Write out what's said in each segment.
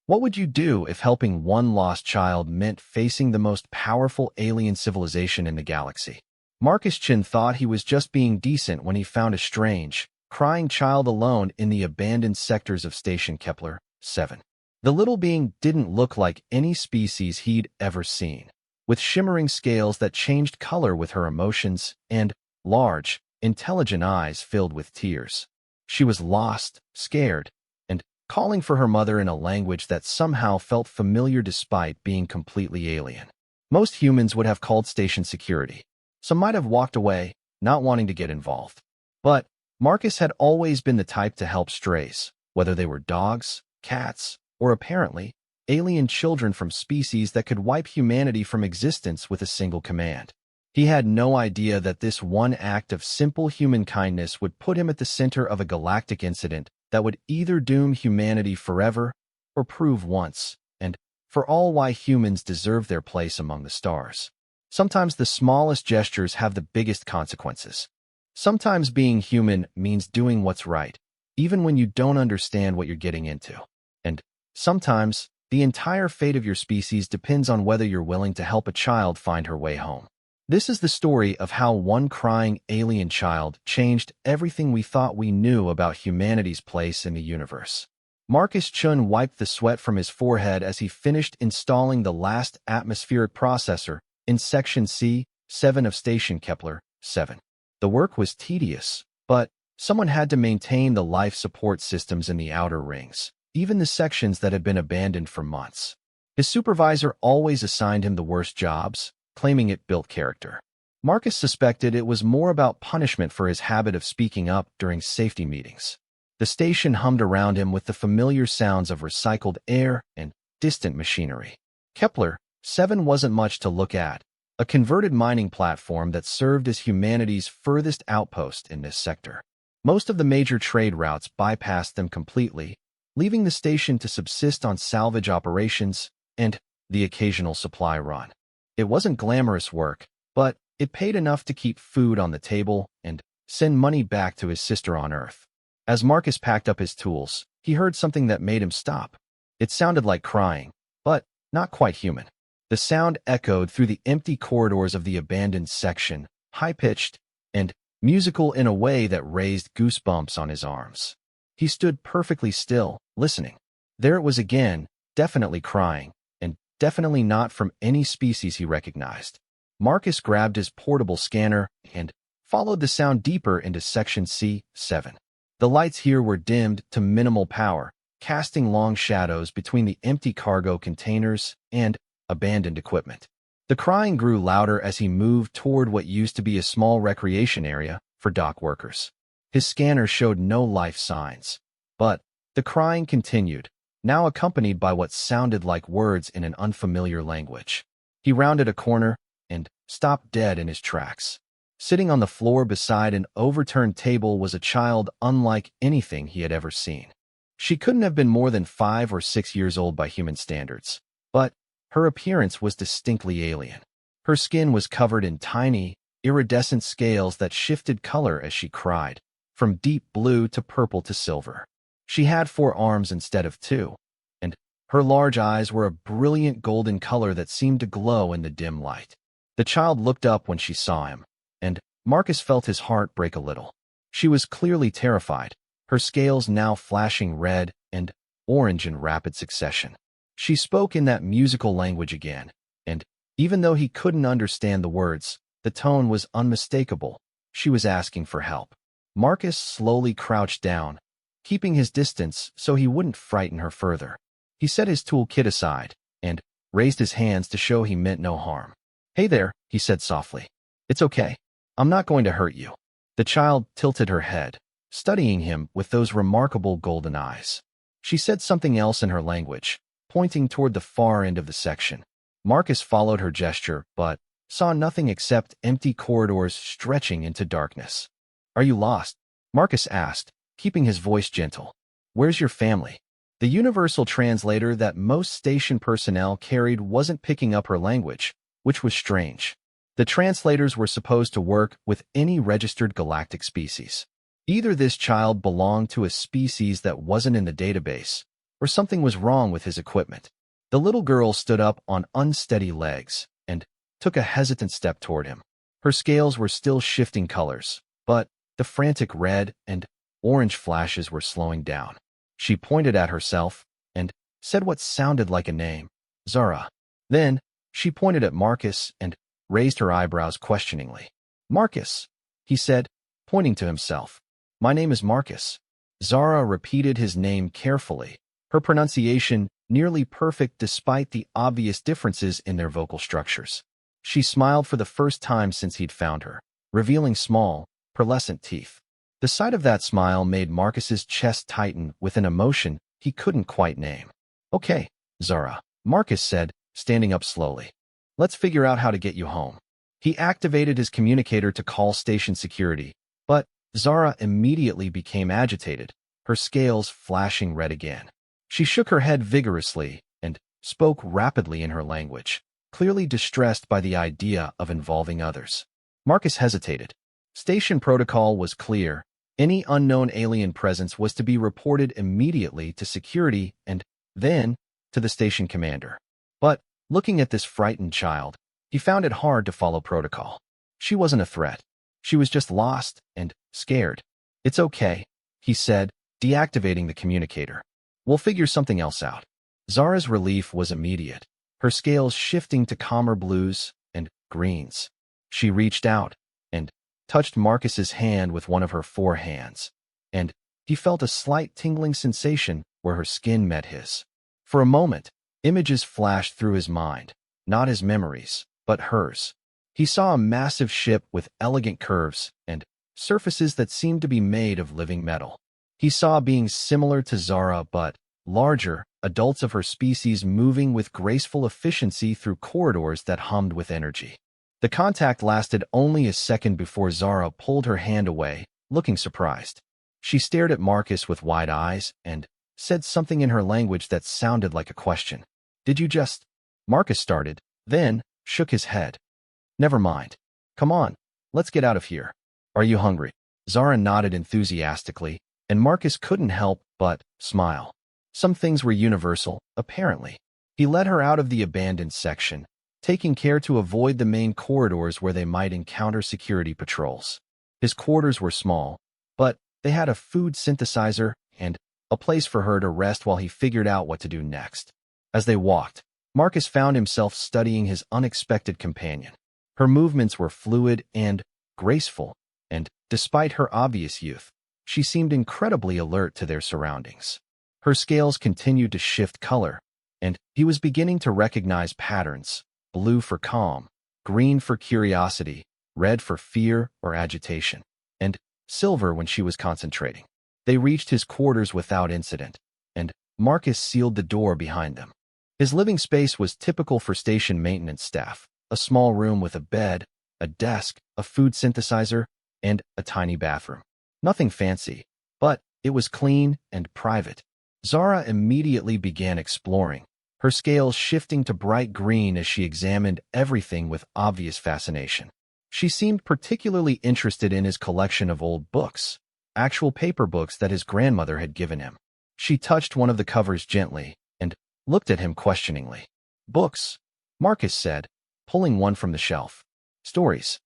What would you do if helping one lost child meant facing the most powerful alien civilization in the galaxy? Marcus Chin thought he was just being decent when he found a strange, crying child alone in the abandoned sectors of Station Kepler 7. The little being didn't look like any species he'd ever seen, with shimmering scales that changed color with her emotions and large, intelligent eyes filled with tears. She was lost, scared, and calling for her mother in a language that somehow felt familiar despite being completely alien. Most humans would have called station security. Some might have walked away, not wanting to get involved. But Marcus had always been the type to help strays, whether they were dogs, cats, or apparently, alien children from species that could wipe humanity from existence with a single command. He had no idea that this one act of simple human kindness would put him at the center of a galactic incident that would either doom humanity forever or prove once and for all why humans deserve their place among the stars. Sometimes the smallest gestures have the biggest consequences. Sometimes being human means doing what's right, even when you don't understand what you're getting into. And sometimes, the entire fate of your species depends on whether you're willing to help a child find her way home. This is the story of how one crying alien child changed everything we thought we knew about humanity's place in the universe. Marcus Chun wiped the sweat from his forehead as he finished installing the last atmospheric processor in Section C7 of Station Kepler 7. The work was tedious, but someone had to maintain the life support systems in the outer rings, even the sections that had been abandoned for months. His supervisor always assigned him the worst jobs, claiming it built character. Marcus suspected it was more about punishment for his habit of speaking up during safety meetings. The station hummed around him with the familiar sounds of recycled air and distant machinery. Kepler 7 wasn't much to look at, a converted mining platform that served as humanity's furthest outpost in this sector. Most of the major trade routes bypassed them completely, leaving the station to subsist on salvage operations and the occasional supply run. It wasn't glamorous work, but it paid enough to keep food on the table and send money back to his sister on Earth. As Marcus packed up his tools, he heard something that made him stop. It sounded like crying, but not quite human. The sound echoed through the empty corridors of the abandoned section, high-pitched and musical in a way that raised goosebumps on his arms. He stood perfectly still, listening. There it was again, definitely crying, and definitely not from any species he recognized. Marcus grabbed his portable scanner and followed the sound deeper into Section C7. The lights here were dimmed to minimal power, casting long shadows between the empty cargo containers and abandoned equipment. The crying grew louder as he moved toward what used to be a small recreation area for dock workers. His scanner showed no life signs, but the crying continued, now accompanied by what sounded like words in an unfamiliar language. He rounded a corner and stopped dead in his tracks. Sitting on the floor beside an overturned table was a child unlike anything he had ever seen. She couldn't have been more than 5 or 6 years old by human standards, but her appearance was distinctly alien. Her skin was covered in tiny, iridescent scales that shifted color as she cried, from deep blue to purple to silver. She had 4 arms instead of 2, and her large eyes were a brilliant golden color that seemed to glow in the dim light. The child looked up when she saw him, and Marcus felt his heart break a little. She was clearly terrified, her scales now flashing red and orange in rapid succession. She spoke in that musical language again, and even though he couldn't understand the words, the tone was unmistakable. She was asking for help. Marcus slowly crouched down, keeping his distance so he wouldn't frighten her further. He set his toolkit aside and raised his hands to show he meant no harm. "Hey there," he said softly. "It's okay. I'm not going to hurt you." The child tilted her head, studying him with those remarkable golden eyes. She said something else in her language, pointing toward the far end of the section. Marcus followed her gesture, but saw nothing except empty corridors stretching into darkness. "Are you lost?" Marcus asked, keeping his voice gentle. "Where's your family?" The universal translator that most station personnel carried wasn't picking up her language, which was strange. The translators were supposed to work with any registered galactic species. Either this child belonged to a species that wasn't in the database, or something was wrong with his equipment. The little girl stood up on unsteady legs and took a hesitant step toward him. Her scales were still shifting colors, but the frantic red and orange flashes were slowing down. She pointed at herself and said what sounded like a name, Zara. Then she pointed at Marcus and raised her eyebrows questioningly. Marcus, he said, pointing to himself. My name is Marcus. Zara repeated his name carefully, her pronunciation nearly perfect despite the obvious differences in their vocal structures. She smiled for the first time since he'd found her, revealing small, pearlescent teeth. The sight of that smile made Marcus's chest tighten with an emotion he couldn't quite name. Okay, Zara, Marcus said, standing up slowly. Let's figure out how to get you home. He activated his communicator to call station security, but Zara immediately became agitated, her scales flashing red again. She shook her head vigorously and spoke rapidly in her language, clearly distressed by the idea of involving others. Marcus hesitated. Station protocol was clear. Any unknown alien presence was to be reported immediately to security and then to the station commander. But looking at this frightened child, he found it hard to follow protocol. She wasn't a threat. She was just lost and scared. It's okay, he said, deactivating the communicator. We'll figure something else out. Zara's relief was immediate, her scales shifting to calmer blues and greens. She reached out and touched Marcus's hand with one of her 4 hands, and he felt a slight tingling sensation where her skin met his. For a moment, images flashed through his mind, not his memories, but hers. He saw a massive ship with elegant curves and surfaces that seemed to be made of living metal. He saw beings similar to Zara but larger, adults of her species moving with graceful efficiency through corridors that hummed with energy. The contact lasted only a second before Zara pulled her hand away, looking surprised. She stared at Marcus with wide eyes and said something in her language that sounded like a question. Did you just... Marcus started, then shook his head. Never mind. Come on, let's get out of here. Are you hungry? Zara nodded enthusiastically, and Marcus couldn't help but smile. Some things were universal, apparently. He led her out of the abandoned section, taking care to avoid the main corridors where they might encounter security patrols. His quarters were small, but they had a food synthesizer and a place for her to rest while he figured out what to do next. As they walked, Marcus found himself studying his unexpected companion. Her movements were fluid and graceful, and despite her obvious youth, she seemed incredibly alert to their surroundings. Her scales continued to shift color, and he was beginning to recognize patterns: blue for calm, green for curiosity, red for fear or agitation, and silver when she was concentrating. They reached his quarters without incident, and Marcus sealed the door behind them. His living space was typical for station maintenance staff: a small room with a bed, a desk, a food synthesizer, and a tiny bathroom. Nothing fancy, but it was clean and private. Zara immediately began exploring, her scales shifting to bright green as she examined everything with obvious fascination. She seemed particularly interested in his collection of old books, actual paper books that his grandmother had given him. She touched one of the covers gently and looked at him questioningly. Books, Marcus said, pulling one from the shelf. Stories.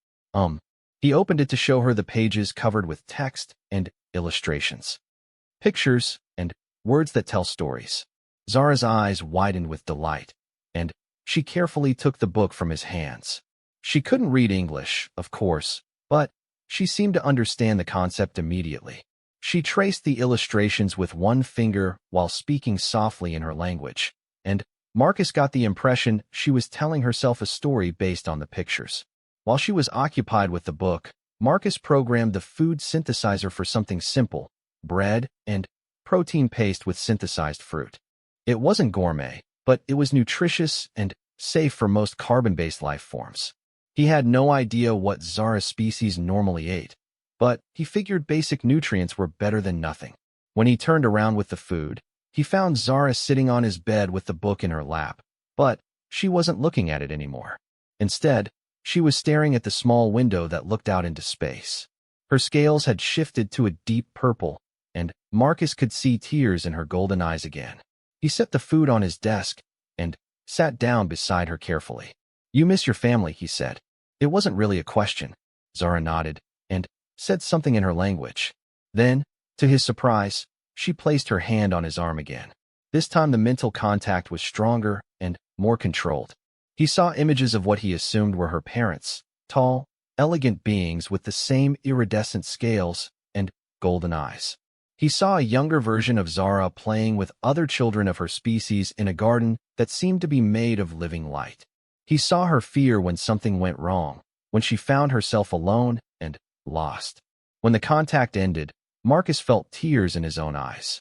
He opened it to show her the pages covered with text and illustrations. Pictures and words that tell stories. Zara's eyes widened with delight, and she carefully took the book from his hands. She couldn't read English, of course, but she seemed to understand the concept immediately. She traced the illustrations with one finger while speaking softly in her language, and Marcus got the impression she was telling herself a story based on the pictures. While she was occupied with the book, Marcus programmed the food synthesizer for something simple: bread and protein paste with synthesized fruit. It wasn't gourmet, but it was nutritious and safe for most carbon-based life forms. He had no idea what Zara's species normally ate, but he figured basic nutrients were better than nothing. When he turned around with the food, he found Zara sitting on his bed with the book in her lap, but she wasn't looking at it anymore. Instead, she was staring at the small window that looked out into space. Her scales had shifted to a deep purple, and Marcus could see tears in her golden eyes again. He set the food on his desk and sat down beside her carefully. "You miss your family," he said. It wasn't really a question. Zara nodded and said something in her language. Then, to his surprise, she placed her hand on his arm again. This time the mental contact was stronger and more controlled. He saw images of what he assumed were her parents, tall, elegant beings with the same iridescent scales and golden eyes. He saw a younger version of Zara playing with other children of her species in a garden that seemed to be made of living light. He saw her fear when something went wrong, when she found herself alone and lost. When the contact ended, Marcus felt tears in his own eyes.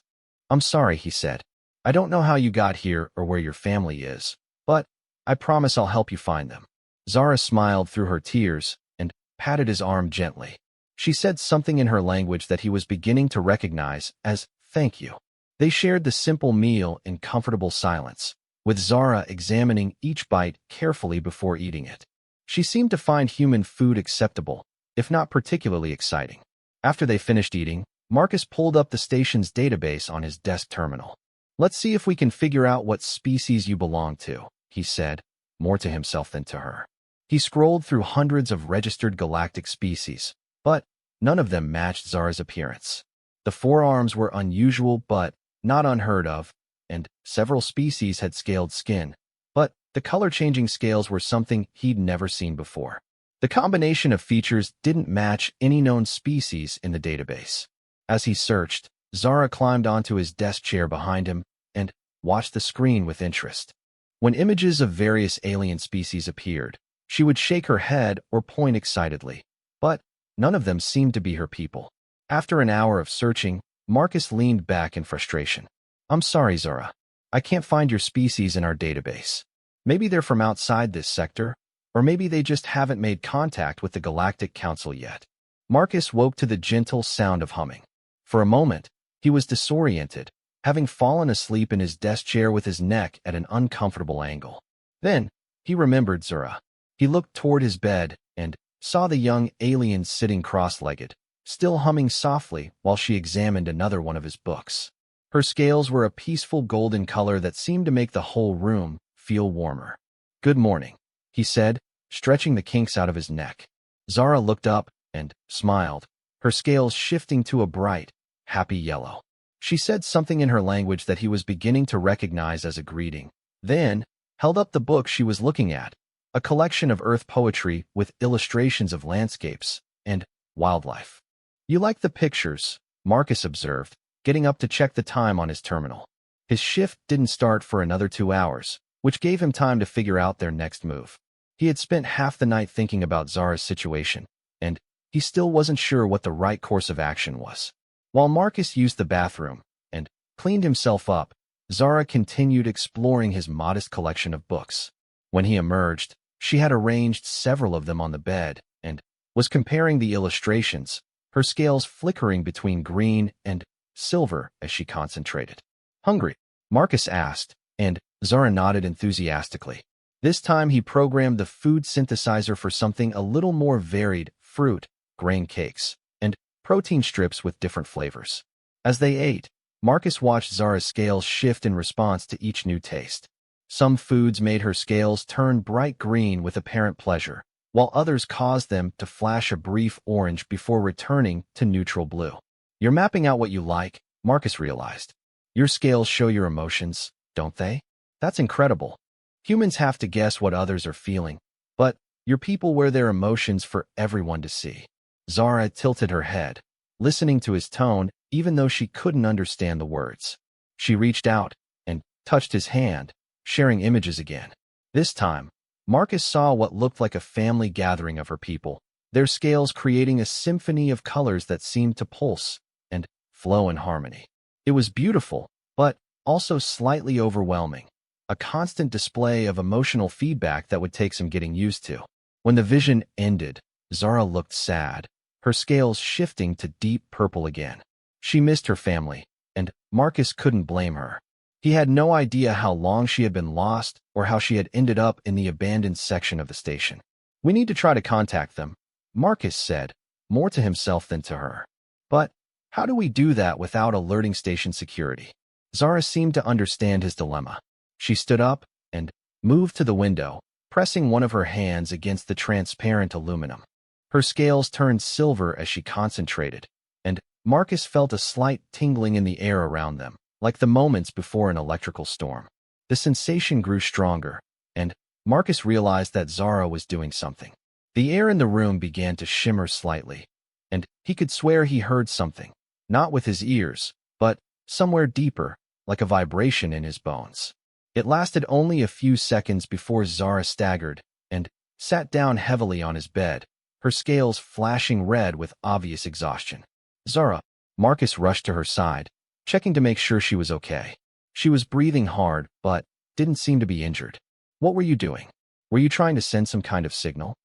"I'm sorry," he said. "I don't know how you got here or where your family is, but I promise I'll help you find them." Zara smiled through her tears and patted his arm gently. She said something in her language that he was beginning to recognize as "thank you." They shared the simple meal in comfortable silence, with Zara examining each bite carefully before eating it. She seemed to find human food acceptable, if not particularly exciting. After they finished eating, Marcus pulled up the station's database on his desk terminal. "Let's see if we can figure out what species you belong to," he said, more to himself than to her. He scrolled through hundreds of registered galactic species, but none of them matched Zara's appearance. The forearms were unusual but not unheard of, and several species had scaled skin, but the color-changing scales were something he'd never seen before. The combination of features didn't match any known species in the database. As he searched, Zara climbed onto his desk chair behind him and watched the screen with interest. When images of various alien species appeared, she would shake her head or point excitedly, but none of them seemed to be her people. After an hour of searching, Marcus leaned back in frustration. "I'm sorry, Zara. I can't find your species in our database. Maybe they're from outside this sector, or maybe they just haven't made contact with the Galactic Council yet." Marcus woke to the gentle sound of humming. For a moment, he was disoriented, having fallen asleep in his desk chair with his neck at an uncomfortable angle. Then, he remembered Zara. He looked toward his bed and saw the young alien sitting cross-legged, still humming softly while she examined another one of his books. Her scales were a peaceful golden color that seemed to make the whole room feel warmer. "Good morning," he said, stretching the kinks out of his neck. Zara looked up and smiled, her scales shifting to a bright, happy yellow. She said something in her language that he was beginning to recognize as a greeting, then held up the book she was looking at, a collection of earth poetry with illustrations of landscapes and wildlife. "You like the pictures," Marcus observed, getting up to check the time on his terminal. His shift didn't start for another 2 hours, which gave him time to figure out their next move. He had spent half the night thinking about Zara's situation, and he still wasn't sure what the right course of action was. While Marcus used the bathroom and cleaned himself up, Zara continued exploring his modest collection of books. When he emerged, she had arranged several of them on the bed and was comparing the illustrations, her scales flickering between green and silver as she concentrated. "Hungry?" Marcus asked, and Zara nodded enthusiastically. This time he programmed the food synthesizer for something a little more varied: fruit, grain cakes, and protein strips with different flavors. As they ate, Marcus watched Zara's scales shift in response to each new taste. Some foods made her scales turn bright green with apparent pleasure, while others caused them to flash a brief orange before returning to neutral blue. "You're mapping out what you like," Marcus realized. "Your scales show your emotions, don't they? That's incredible. Humans have to guess what others are feeling, but your people wear their emotions for everyone to see." Zara tilted her head, listening to his tone even though she couldn't understand the words. She reached out and touched his hand, sharing images again. This time, Marcus saw what looked like a family gathering of her people, their scales creating a symphony of colors that seemed to pulse and flow in harmony. It was beautiful, but also slightly overwhelming, a constant display of emotional feedback that would take some getting used to. When the vision ended, Zara looked sad, her scales shifting to deep purple again. She missed her family, and Marcus couldn't blame her. He had no idea how long she had been lost or how she had ended up in the abandoned section of the station. "We need to try to contact them," Marcus said, more to himself than to her. "But how do we do that without alerting station security?" Zara seemed to understand his dilemma. She stood up and moved to the window, pressing one of her hands against the transparent aluminum. Her scales turned silver as she concentrated, and Marcus felt a slight tingling in the air around them, like the moments before an electrical storm. The sensation grew stronger, and Marcus realized that Zara was doing something. The air in the room began to shimmer slightly, and he could swear he heard something, not with his ears, but somewhere deeper, like a vibration in his bones. It lasted only a few seconds before Zara staggered and sat down heavily on his bed, her scales flashing red with obvious exhaustion. Zara, Marcus rushed to her side, checking to make sure she was okay. She was breathing hard, but didn't seem to be injured. What were you doing? Were you trying to send some kind of signal?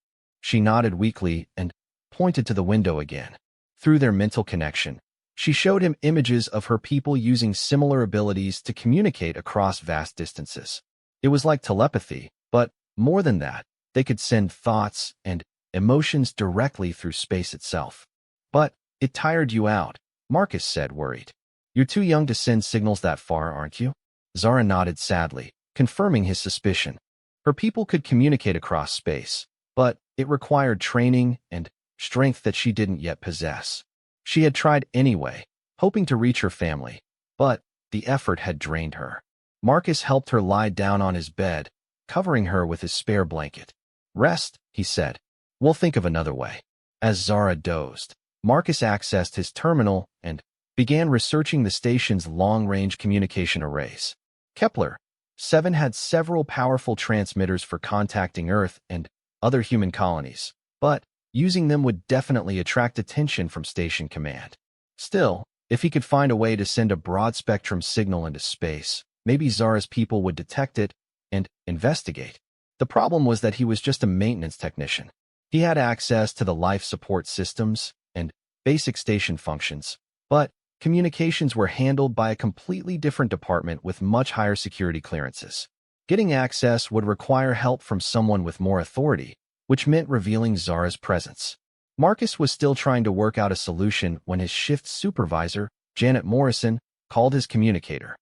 She nodded weakly and pointed to the window again. Through their mental connection, she showed him images of her people using similar abilities to communicate across vast distances. It was like telepathy, but more than that, they could send thoughts and emotions directly through space itself. But it tired you out, Marcus said, worried. You're too young to send signals that far, aren't you? Zara nodded sadly, confirming his suspicion. Her people could communicate across space, but it required training and strength that she didn't yet possess. She had tried anyway, hoping to reach her family, but the effort had drained her. Marcus helped her lie down on his bed, covering her with his spare blanket. Rest, he said. We'll think of another way. As Zara dozed, Marcus accessed his terminal and began researching the station's long-range communication arrays. Kepler-7 had several powerful transmitters for contacting Earth and other human colonies, but using them would definitely attract attention from Station Command. Still, if he could find a way to send a broad-spectrum signal into space, maybe Zara's people would detect it and investigate. The problem was that he was just a maintenance technician. He had access to the life support systems and basic station functions, but communications were handled by a completely different department with much higher security clearances. Getting access would require help from someone with more authority, which meant revealing Zara's presence. Marcus was still trying to work out a solution when his shift supervisor, Janet Morrison, called his communicator.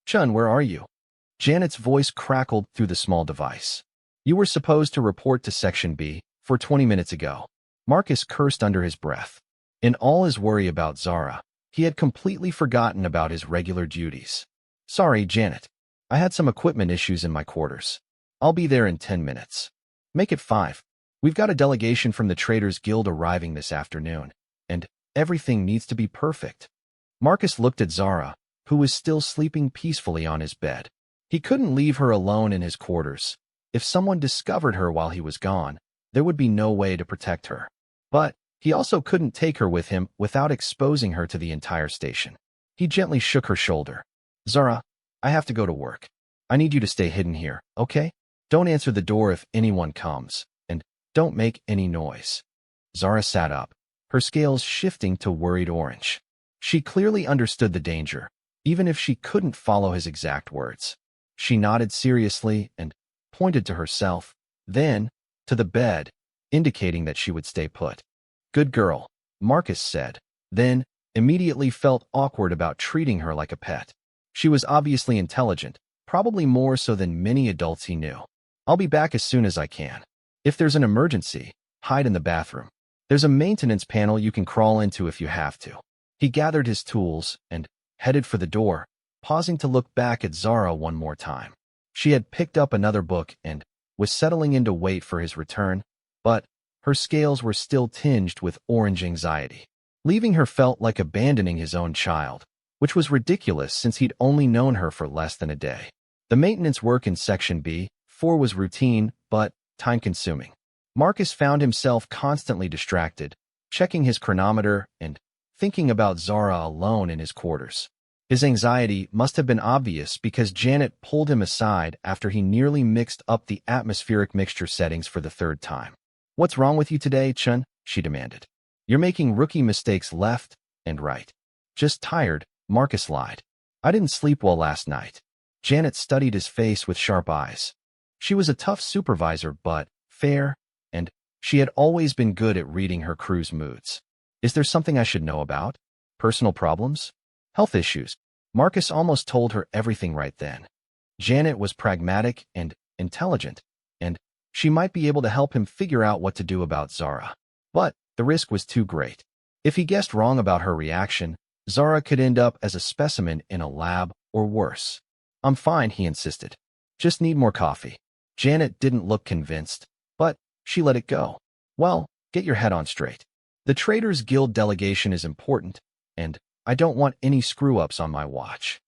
Chun, where are you? Janet's voice crackled through the small device. You were supposed to report to Section B for 20 minutes ago. Marcus cursed under his breath. In all his worry about Zara, he had completely forgotten about his regular duties. Sorry, Janet. I had some equipment issues in my quarters. I'll be there in 10 minutes. Make it 5. We've got a delegation from the Traders Guild arriving this afternoon, and everything needs to be perfect. Marcus looked at Zara, who was still sleeping peacefully on his bed. He couldn't leave her alone in his quarters. If someone discovered her while he was gone, there would be no way to protect her. But he also couldn't take her with him without exposing her to the entire station. He gently shook her shoulder. Zara, I have to go to work. I need you to stay hidden here, okay? Don't answer the door if anyone comes, and don't make any noise. Zara sat up, her scales shifting to worried orange. She clearly understood the danger, even if she couldn't follow his exact words. She nodded seriously and pointed to herself, then to the bed, indicating that she would stay put. Good girl, Marcus said, then immediately felt awkward about treating her like a pet. She was obviously intelligent, probably more so than many adults he knew. I'll be back as soon as I can. If there's an emergency, hide in the bathroom. There's a maintenance panel you can crawl into if you have to. He gathered his tools and headed for the door, pausing to look back at Zara one more time. She had picked up another book and was settling in to wait for his return, but her scales were still tinged with orange anxiety. Leaving her felt like abandoning his own child, which was ridiculous since he'd only known her for less than a day. The maintenance work in Section B4 was routine, but time-consuming. Marcus found himself constantly distracted, checking his chronometer and thinking about Zara alone in his quarters. His anxiety must have been obvious because Janet pulled him aside after he nearly mixed up the atmospheric mixture settings for the third time. What's wrong with you today, Chun? She demanded. You're making rookie mistakes left and right. Just tired, Marcus lied. I didn't sleep well last night. Janet studied his face with sharp eyes. She was a tough supervisor, but fair, and she had always been good at reading her crew's moods. Is there something I should know about? Personal problems? Health issues? Marcus almost told her everything right then. Janet was pragmatic and intelligent, and she might be able to help him figure out what to do about Zara. But the risk was too great. If he guessed wrong about her reaction, Zara could end up as a specimen in a lab or worse. "I'm fine," he insisted. "Just need more coffee." Janet didn't look convinced, but she let it go. "Well, get your head on straight. The Traders Guild delegation is important, and I don't want any screw-ups on my watch."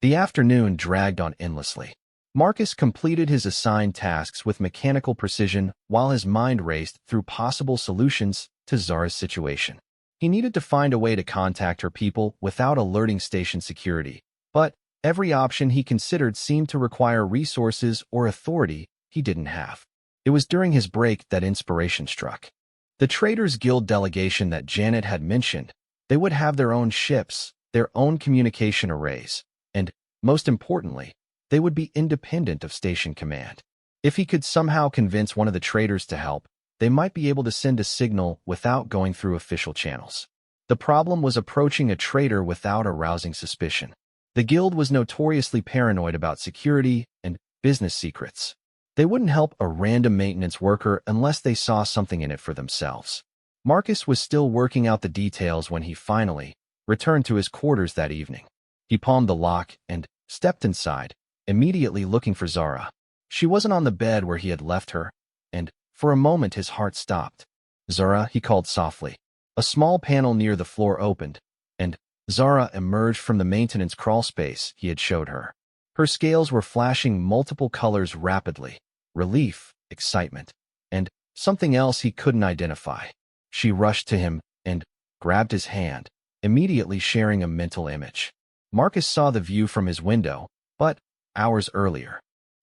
The afternoon dragged on endlessly. Marcus completed his assigned tasks with mechanical precision while his mind raced through possible solutions to Zara's situation. He needed to find a way to contact her people without alerting station security, but every option he considered seemed to require resources or authority he didn't have. It was during his break that inspiration struck. The Traders Guild delegation that Janet had mentioned, they would have their own ships, their own communication arrays, and, most importantly, they would be independent of station command. If he could somehow convince one of the traders to help, they might be able to send a signal without going through official channels. The problem was approaching a trader without arousing suspicion. The guild was notoriously paranoid about security and business secrets. They wouldn't help a random maintenance worker unless they saw something in it for themselves. Marcus was still working out the details when he finally returned to his quarters that evening. He palmed the lock and stepped inside, immediately looking for Zara. She wasn't on the bed where he had left her, and for a moment his heart stopped. "Zara," he called softly. A small panel near the floor opened, and Zara emerged from the maintenance crawl space he had showed her. Her scales were flashing multiple colors rapidly: relief, excitement, and something else he couldn't identify. She rushed to him and grabbed his hand, immediately sharing a mental image. Marcus saw the view from his window, but hours earlier,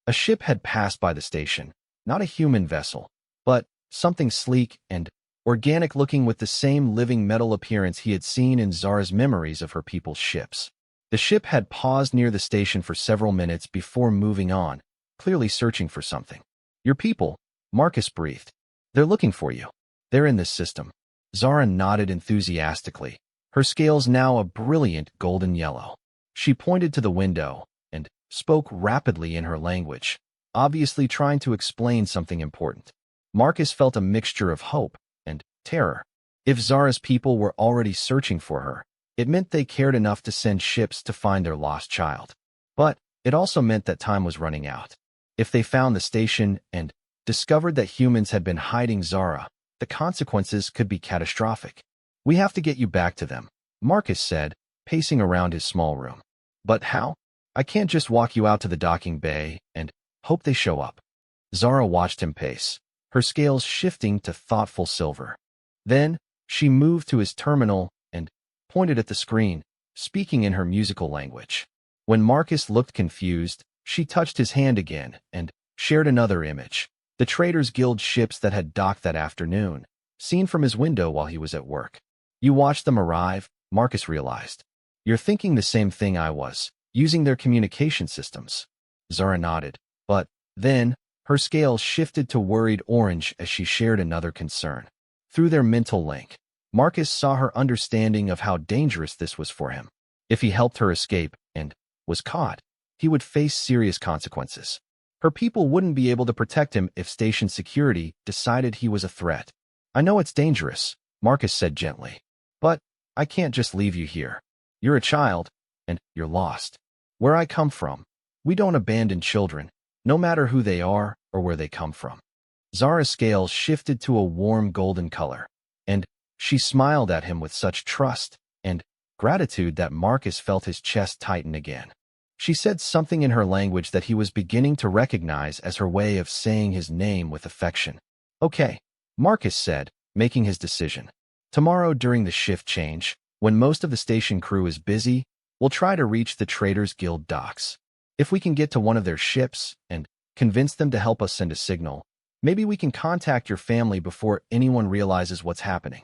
a ship had passed by the station, not a human vessel, but something sleek and organic-looking with the same living metal appearance he had seen in Zara's memories of her people's ships. The ship had paused near the station for several minutes before moving on, clearly searching for something. "Your people," Marcus breathed. "They're looking for you. They're in this system." Zara nodded enthusiastically, her scales now a brilliant golden yellow. She pointed to the window and spoke rapidly in her language, obviously trying to explain something important. Marcus felt a mixture of hope and terror. If Zara's people were already searching for her, it meant they cared enough to send ships to find their lost child. But it also meant that time was running out. If they found the station and discovered that humans had been hiding Zara, the consequences could be catastrophic. "We have to get you back to them," Marcus said, pacing around his small room. "But how? I can't just walk you out to the docking bay and hope they show up." Zara watched him pace, her scales shifting to thoughtful silver. Then she moved to his terminal and pointed at the screen, speaking in her musical language. When Marcus looked confused, she touched his hand again and shared another image: the Traders Guild ships that had docked that afternoon, seen from his window while he was at work. "You watched them arrive," Marcus realized. "You're thinking the same thing I was, using their communication systems." Zara nodded, but then her scales shifted to worried orange as she shared another concern. Through their mental link, Marcus saw her understanding of how dangerous this was for him. If he helped her escape and was caught, he would face serious consequences. Her people wouldn't be able to protect him if station security decided he was a threat. "I know it's dangerous," Marcus said gently, "but I can't just leave you here. You're a child, and you're lost. Where I come from, we don't abandon children, no matter who they are or where they come from." Zara's scales shifted to a warm golden color, and she smiled at him with such trust and gratitude that Marcus felt his chest tighten again. She said something in her language that he was beginning to recognize as her way of saying his name with affection. "Okay," Marcus said, making his decision. "Tomorrow during the shift change, when most of the station crew is busy, we'll try to reach the Traders Guild docks. If we can get to one of their ships and convince them to help us send a signal, maybe we can contact your family before anyone realizes what's happening."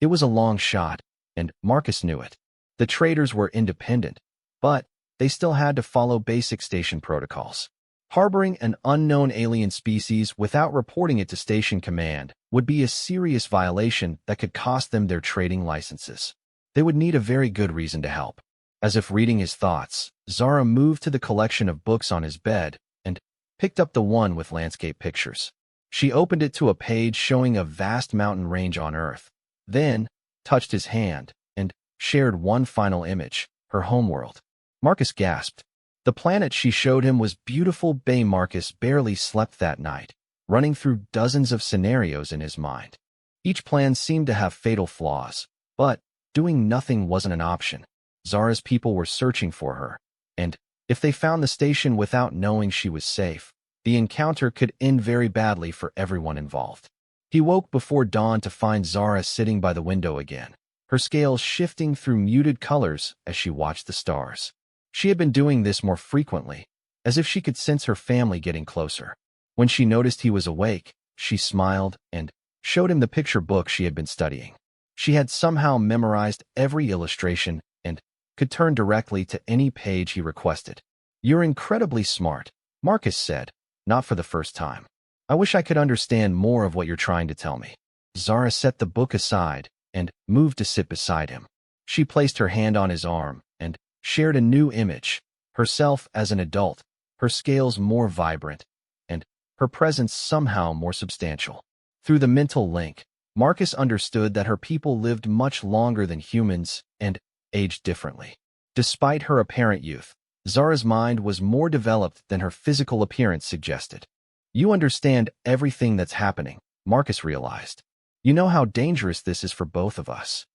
It was a long shot, and Marcus knew it. The traders were independent, but they still had to follow basic station protocols. Harboring an unknown alien species without reporting it to station command would be a serious violation that could cost them their trading licenses. They would need a very good reason to help. As if reading his thoughts, Zara moved to the collection of books on his bed and picked up the one with landscape pictures. She opened it to a page showing a vast mountain range on Earth, then touched his hand and shared one final image, her homeworld. Marcus gasped. The planet she showed him was beautiful. Marcus barely slept that night, running through dozens of scenarios in his mind. Each plan seemed to have fatal flaws, but doing nothing wasn't an option. Zara's people were searching for her, and if they found the station without knowing she was safe, the encounter could end very badly for everyone involved. He woke before dawn to find Zara sitting by the window again, her scales shifting through muted colors as she watched the stars. She had been doing this more frequently, as if she could sense her family getting closer. When she noticed he was awake, she smiled and showed him the picture book she had been studying. She had somehow memorized every illustration and could turn directly to any page he requested. "You're incredibly smart," Marcus said, not for the first time. "I wish I could understand more of what you're trying to tell me." Zara set the book aside and moved to sit beside him. She placed her hand on his arm and shared a new image, herself as an adult, her scales more vibrant, and her presence somehow more substantial. Through the mental link, Marcus understood that her people lived much longer than humans and aged differently. Despite her apparent youth, Zara's mind was more developed than her physical appearance suggested. "You understand everything that's happening," Marcus realized. "You know how dangerous this is for both of us."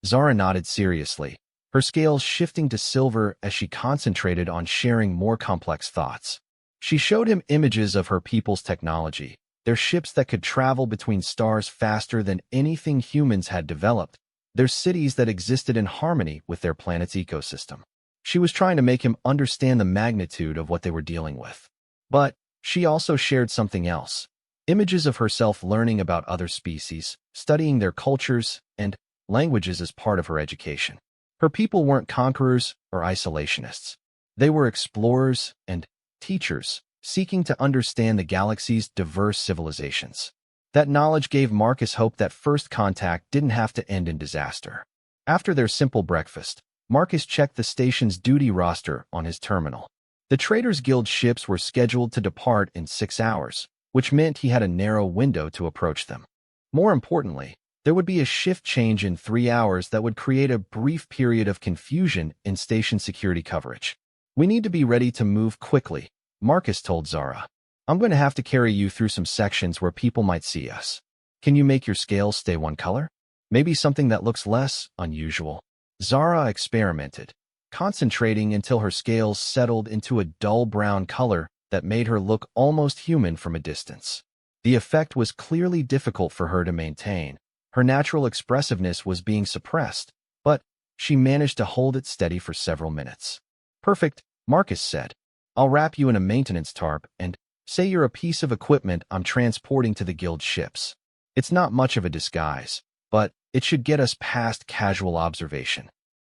Zara nodded seriously, her scales shifting to silver as she concentrated on sharing more complex thoughts. She showed him images of her people's technology, their ships that could travel between stars faster than anything humans had developed, their cities that existed in harmony with their planet's ecosystem. She was trying to make him understand the magnitude of what they were dealing with. But she also shared something else, images of herself learning about other species, studying their cultures and languages as part of her education. Her people weren't conquerors or isolationists. They were explorers and teachers, seeking to understand the galaxy's diverse civilizations. That knowledge gave Marcus hope that first contact didn't have to end in disaster. After their simple breakfast, Marcus checked the station's duty roster on his terminal. The Traders Guild ships were scheduled to depart in 6 hours, which meant he had a narrow window to approach them. More importantly, there would be a shift change in 3 hours that would create a brief period of confusion in station security coverage. "We need to be ready to move quickly," Marcus told Zara. "I'm going to have to carry you through some sections where people might see us. Can you make your scales stay one color? Maybe something that looks less unusual." Zara experimented, concentrating until her scales settled into a dull brown color that made her look almost human from a distance. The effect was clearly difficult for her to maintain. Her natural expressiveness was being suppressed, but she managed to hold it steady for several minutes. "Perfect," Marcus said. "I'll wrap you in a maintenance tarp and say you're a piece of equipment I'm transporting to the guild ships. It's not much of a disguise, but it should get us past casual observation."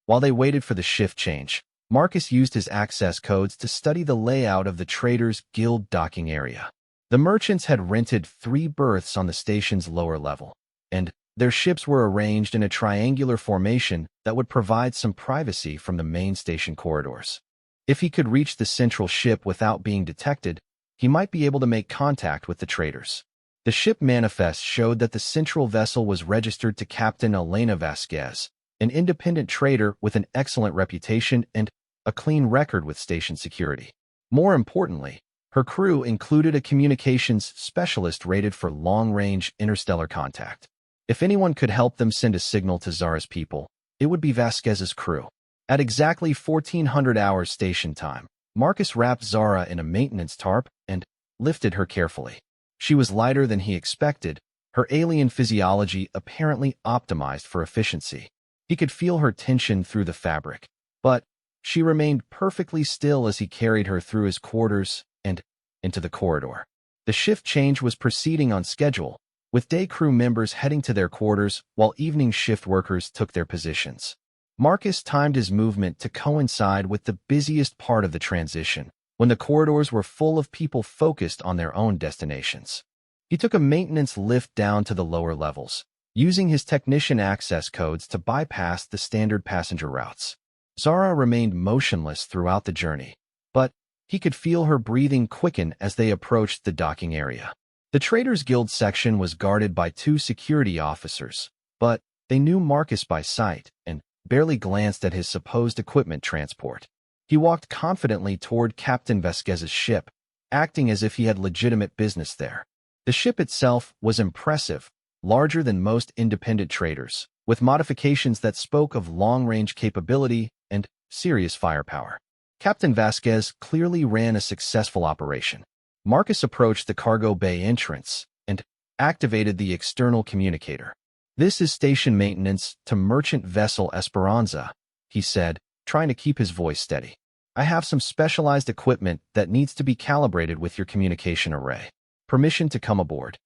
While they waited for the shift change, Marcus used his access codes to study the layout of the Traders Guild docking area. The merchants had rented 3 berths on the station's lower level, and their ships were arranged in a triangular formation that would provide some privacy from the main station corridors. If he could reach the central ship without being detected, he might be able to make contact with the traders. The ship manifest showed that the central vessel was registered to Captain Elena Vasquez, an independent trader with an excellent reputation and a clean record with station security. More importantly, her crew included a communications specialist rated for long-range interstellar contact. If anyone could help them send a signal to Zara's people, it would be Vasquez's crew. At exactly 1400 hours station time, Marcus wrapped Zara in a maintenance tarp and lifted her carefully. She was lighter than he expected, her alien physiology apparently optimized for efficiency. He could feel her tension through the fabric, but she remained perfectly still as he carried her through his quarters and into the corridor. The shift change was proceeding on schedule, with day crew members heading to their quarters while evening shift workers took their positions. Marcus timed his movement to coincide with the busiest part of the transition, when the corridors were full of people focused on their own destinations. He took a maintenance lift down to the lower levels, using his technician access codes to bypass the standard passenger routes. Zara remained motionless throughout the journey, but he could feel her breathing quicken as they approached the docking area. The Traders Guild section was guarded by 2 security officers, but they knew Marcus by sight and barely glanced at his supposed equipment transport. He walked confidently toward Captain Vasquez's ship, acting as if he had legitimate business there. The ship itself was impressive, larger than most independent traders, with modifications that spoke of long-range capability and serious firepower. Captain Vasquez clearly ran a successful operation. Marcus approached the cargo bay entrance and activated the external communicator. "This is station maintenance to merchant vessel Esperanza," he said, trying to keep his voice steady. "I have some specialized equipment that needs to be calibrated with your communication array. Permission to come aboard."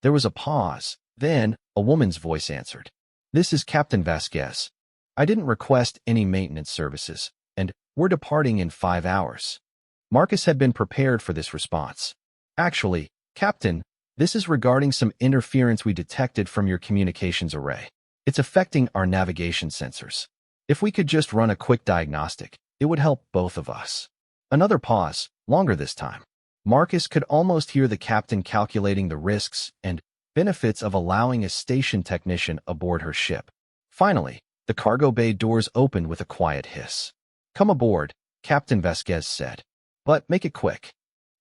There was a pause. Then, a woman's voice answered. "This is Captain Vasquez. I didn't request any maintenance services, and we're departing in 5 hours." Marcus had been prepared for this response. "Actually, Captain, this is regarding some interference we detected from your communications array. It's affecting our navigation sensors. If we could just run a quick diagnostic, it would help both of us." Another pause, longer this time. Marcus could almost hear the captain calculating the risks and benefits of allowing a station technician aboard her ship. Finally, the cargo bay doors opened with a quiet hiss. "Come aboard," Captain Vasquez said. "But make it quick."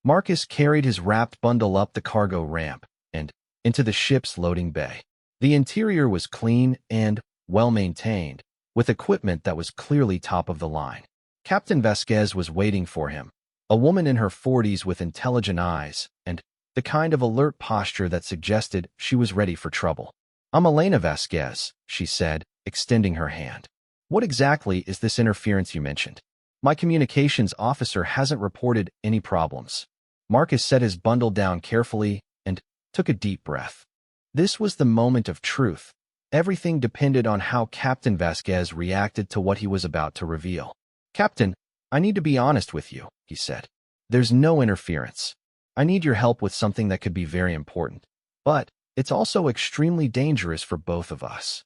Marcus carried his wrapped bundle up the cargo ramp and into the ship's loading bay. The interior was clean and well-maintained, with equipment that was clearly top of the line. Captain Vasquez was waiting for him, a woman in her 40s with intelligent eyes and the kind of alert posture that suggested she was ready for trouble. "I'm Elena Vasquez," she said, extending her hand. "What exactly is this interference you mentioned? My communications officer hasn't reported any problems." Marcus set his bundle down carefully and took a deep breath. This was the moment of truth. Everything depended on how Captain Vasquez reacted to what he was about to reveal. "Captain, I need to be honest with you," he said. "There's no interference. I need your help with something that could be very important, but it's also extremely dangerous for both of us."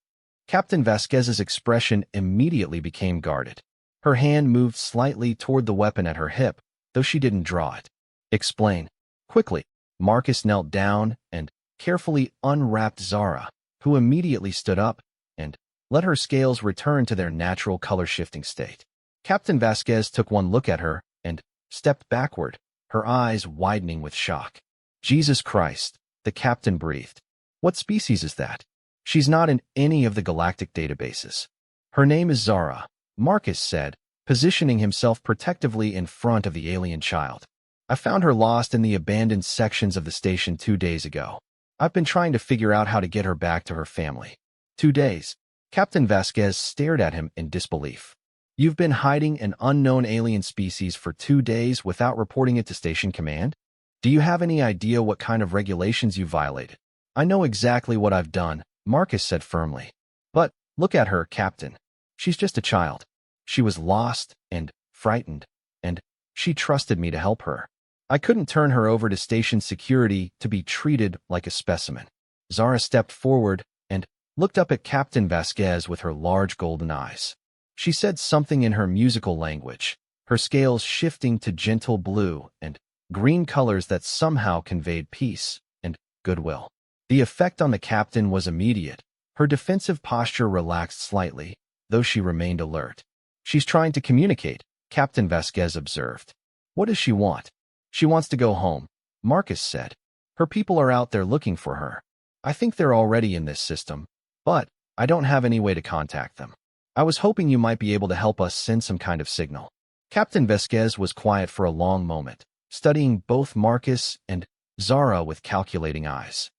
Captain Vasquez's expression immediately became guarded. Her hand moved slightly toward the weapon at her hip, though she didn't draw it. "Explain." Quickly, Marcus knelt down and carefully unwrapped Zara, who immediately stood up and let her scales return to their natural color-shifting state. Captain Vasquez took one look at her and stepped backward, her eyes widening with shock. "Jesus Christ," the captain breathed. "What species is that? She's not in any of the galactic databases." "Her name is Zara," Marcus said, positioning himself protectively in front of the alien child. "I found her lost in the abandoned sections of the station 2 days ago. I've been trying to figure out how to get her back to her family." 2 days. Captain Vasquez stared at him in disbelief. "You've been hiding an unknown alien species for 2 days without reporting it to Station Command? Do you have any idea what kind of regulations you violated?" "I know exactly what I've done," Marcus said firmly. "But look at her, Captain. She's just a child. She was lost and frightened, and she trusted me to help her. I couldn't turn her over to station security to be treated like a specimen." Zara stepped forward and looked up at Captain Vasquez with her large golden eyes. She said something in her musical language, her scales shifting to gentle blue and green colors that somehow conveyed peace and goodwill. The effect on the captain was immediate. Her defensive posture relaxed slightly, though she remained alert. "She's trying to communicate," Captain Vasquez observed. "What does she want?" "She wants to go home," Marcus said. "Her people are out there looking for her. I think they're already in this system, but I don't have any way to contact them. I was hoping you might be able to help us send some kind of signal." Captain Vasquez was quiet for a long moment, studying both Marcus and Zara with calculating eyes.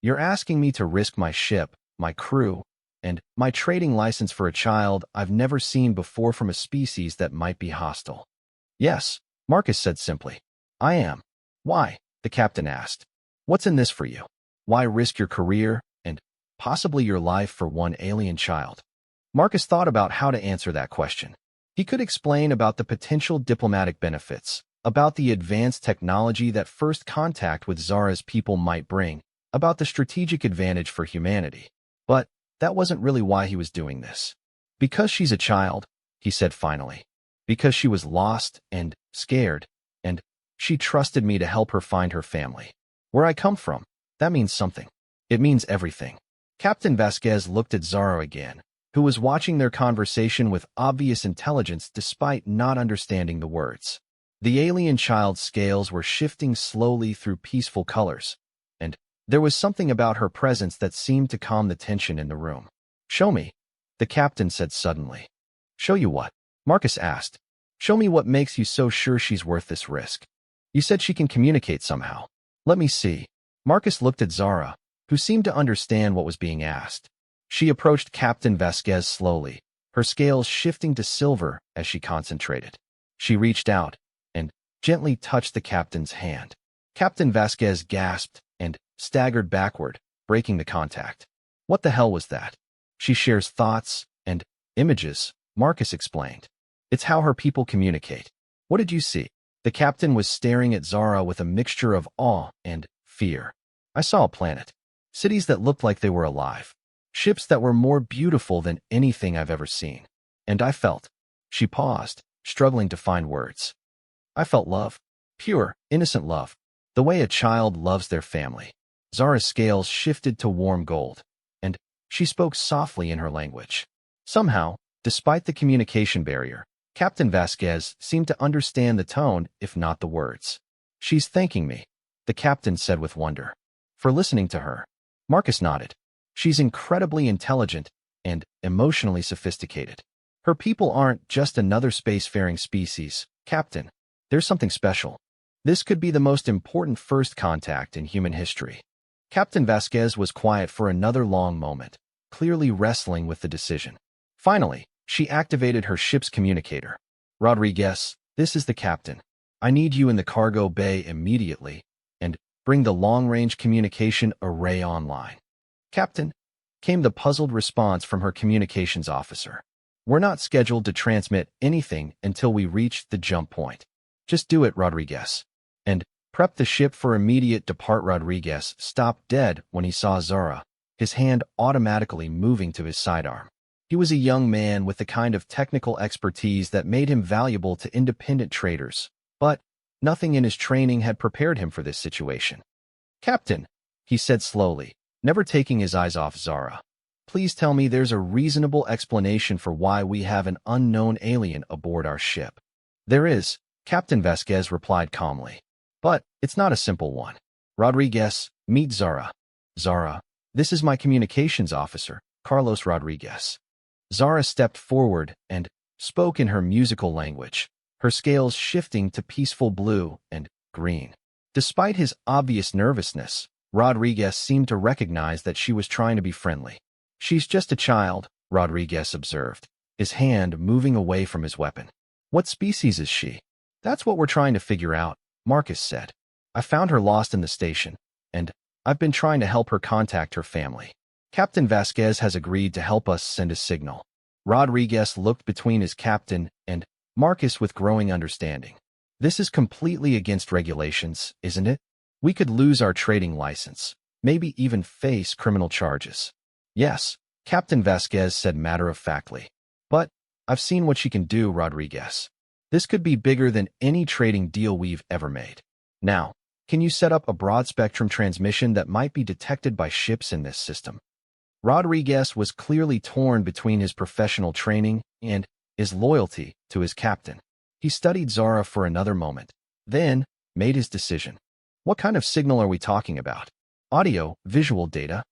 "You're asking me to risk my ship, my crew, and my trading license for a child I've never seen before from a species that might be hostile?" "Yes," Marcus said simply. "I am." "Why?" the captain asked. "What's in this for you? Why risk your career and possibly your life for one alien child?" Marcus thought about how to answer that question. He could explain about the potential diplomatic benefits, about the advanced technology that first contact with Zara's people might bring, about the strategic advantage for humanity. But that wasn't really why he was doing this. Because she's a child, he said finally. Because she was lost and scared, and she trusted me to help her find her family. Where I come from, that means something. It means everything. Captain Vasquez looked at Zara again, who was watching their conversation with obvious intelligence despite not understanding the words. The alien child's scales were shifting slowly through peaceful colors, and there was something about her presence that seemed to calm the tension in the room. "Show me," the captain said suddenly. "Show you what?" Marcus asked. "Show me what makes you so sure she's worth this risk. You said she can communicate somehow. Let me see." Marcus looked at Zara, who seemed to understand what was being asked. She approached Captain Vasquez slowly, her scales shifting to silver as she concentrated. She reached out and gently touched the captain's hand. Captain Vasquez gasped and staggered backward, breaking the contact. "What the hell was that?" "She shares thoughts and images," Marcus explained. "It's how her people communicate." "What did you see?" The captain was staring at Zara with a mixture of awe and fear. "I saw a planet. Cities that looked like they were alive. Ships that were more beautiful than anything I've ever seen. And I felt." She paused, struggling to find words. "I felt love. Pure, innocent love. The way a child loves their family." Zara's scales shifted to warm gold, and she spoke softly in her language. Somehow, despite the communication barrier, Captain Vasquez seemed to understand the tone, if not the words. "She's thanking me," the captain said with wonder. "For listening to her." Marcus nodded. "She's incredibly intelligent and emotionally sophisticated. Her people aren't just another spacefaring species, Captain. There's something special. This could be the most important first contact in human history." Captain Vasquez was quiet for another long moment, clearly wrestling with the decision. Finally, she activated her ship's communicator. "Rodriguez, this is the captain. I need you in the cargo bay immediately, and bring the long-range communication array online." "Captain," came the puzzled response from her communications officer. "We're not scheduled to transmit anything until we reach the jump point. Just do it, Rodriguez. And prep the ship for immediate depart." Rodriguez stopped dead when he saw Zara, his hand automatically moving to his sidearm. He was a young man with the kind of technical expertise that made him valuable to independent traders, but nothing in his training had prepared him for this situation. "Captain," he said slowly, never taking his eyes off Zara, "please tell me there's a reasonable explanation for why we have an unknown alien aboard our ship." "There is," Captain Vasquez replied calmly. "But it's not a simple one. Rodriguez, meet Zara." "Zara, this is my communications officer, Carlos Rodriguez." Zara stepped forward and spoke in her musical language, her scales shifting to peaceful blue and green. Despite his obvious nervousness, Rodriguez seemed to recognize that she was trying to be friendly. "She's just a child," Rodriguez observed, his hand moving away from his weapon. "What species is she?" "That's what we're trying to figure out," Marcus said. "I found her lost in the station, and I've been trying to help her contact her family. Captain Vasquez has agreed to help us send a signal." Rodriguez looked between his captain and Marcus with growing understanding. "This is completely against regulations, isn't it? We could lose our trading license, maybe even face criminal charges." "Yes," Captain Vasquez said matter-of-factly. "But I've seen what she can do, Rodriguez. This could be bigger than any trading deal we've ever made. Now, can you set up a broad-spectrum transmission that might be detected by ships in this system?" Rodriguez was clearly torn between his professional training and his loyalty to his captain. He studied Zara for another moment, then made his decision. "What kind of signal are we talking about? Audio, visual data?"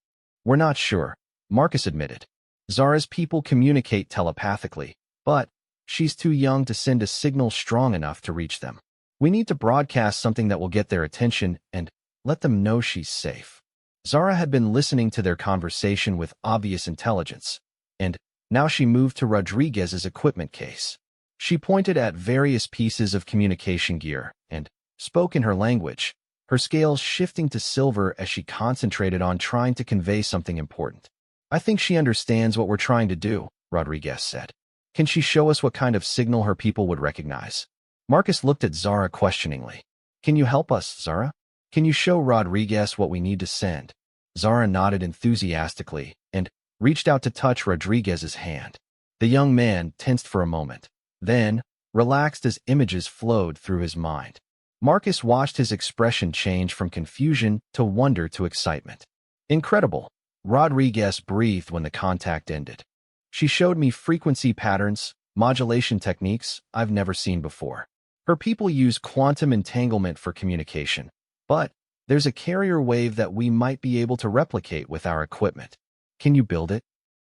"We're not sure," Marcus admitted. "Zara's people communicate telepathically, but she's too young to send a signal strong enough to reach them. We need to broadcast something that will get their attention and let them know she's safe." Zara had been listening to their conversation with obvious intelligence, and now she moved to Rodriguez's equipment case. She pointed at various pieces of communication gear and spoke in her language, her scales shifting to silver as she concentrated on trying to convey something important. "I think she understands what we're trying to do," Rodriguez said. "Can she show us what kind of signal her people would recognize?" Marcus looked at Zara questioningly. "Can you help us, Zara? Can you show Rodriguez what we need to send?" Zara nodded enthusiastically and reached out to touch Rodriguez's hand. The young man tensed for a moment, then relaxed as images flowed through his mind. Marcus watched his expression change from confusion to wonder to excitement. Incredible, Rodriguez breathed when the contact ended. She showed me frequency patterns, modulation techniques I've never seen before. Her people use quantum entanglement for communication, but there's a carrier wave that we might be able to replicate with our equipment. Can you build it?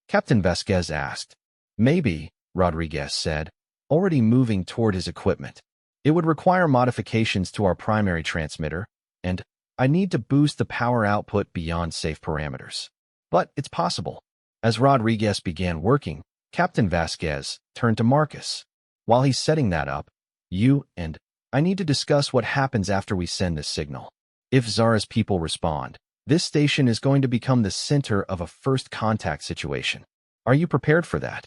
Captain Vasquez asked. Maybe, Rodriguez said, already moving toward his equipment. It would require modifications to our primary transmitter, and I need to boost the power output beyond safe parameters. But it's possible. As Rodriguez began working, Captain Vasquez turned to Marcus. While he's setting that up, you and I need to discuss what happens after we send this signal. If Zara's people respond, this station is going to become the center of a first contact situation. Are you prepared for that?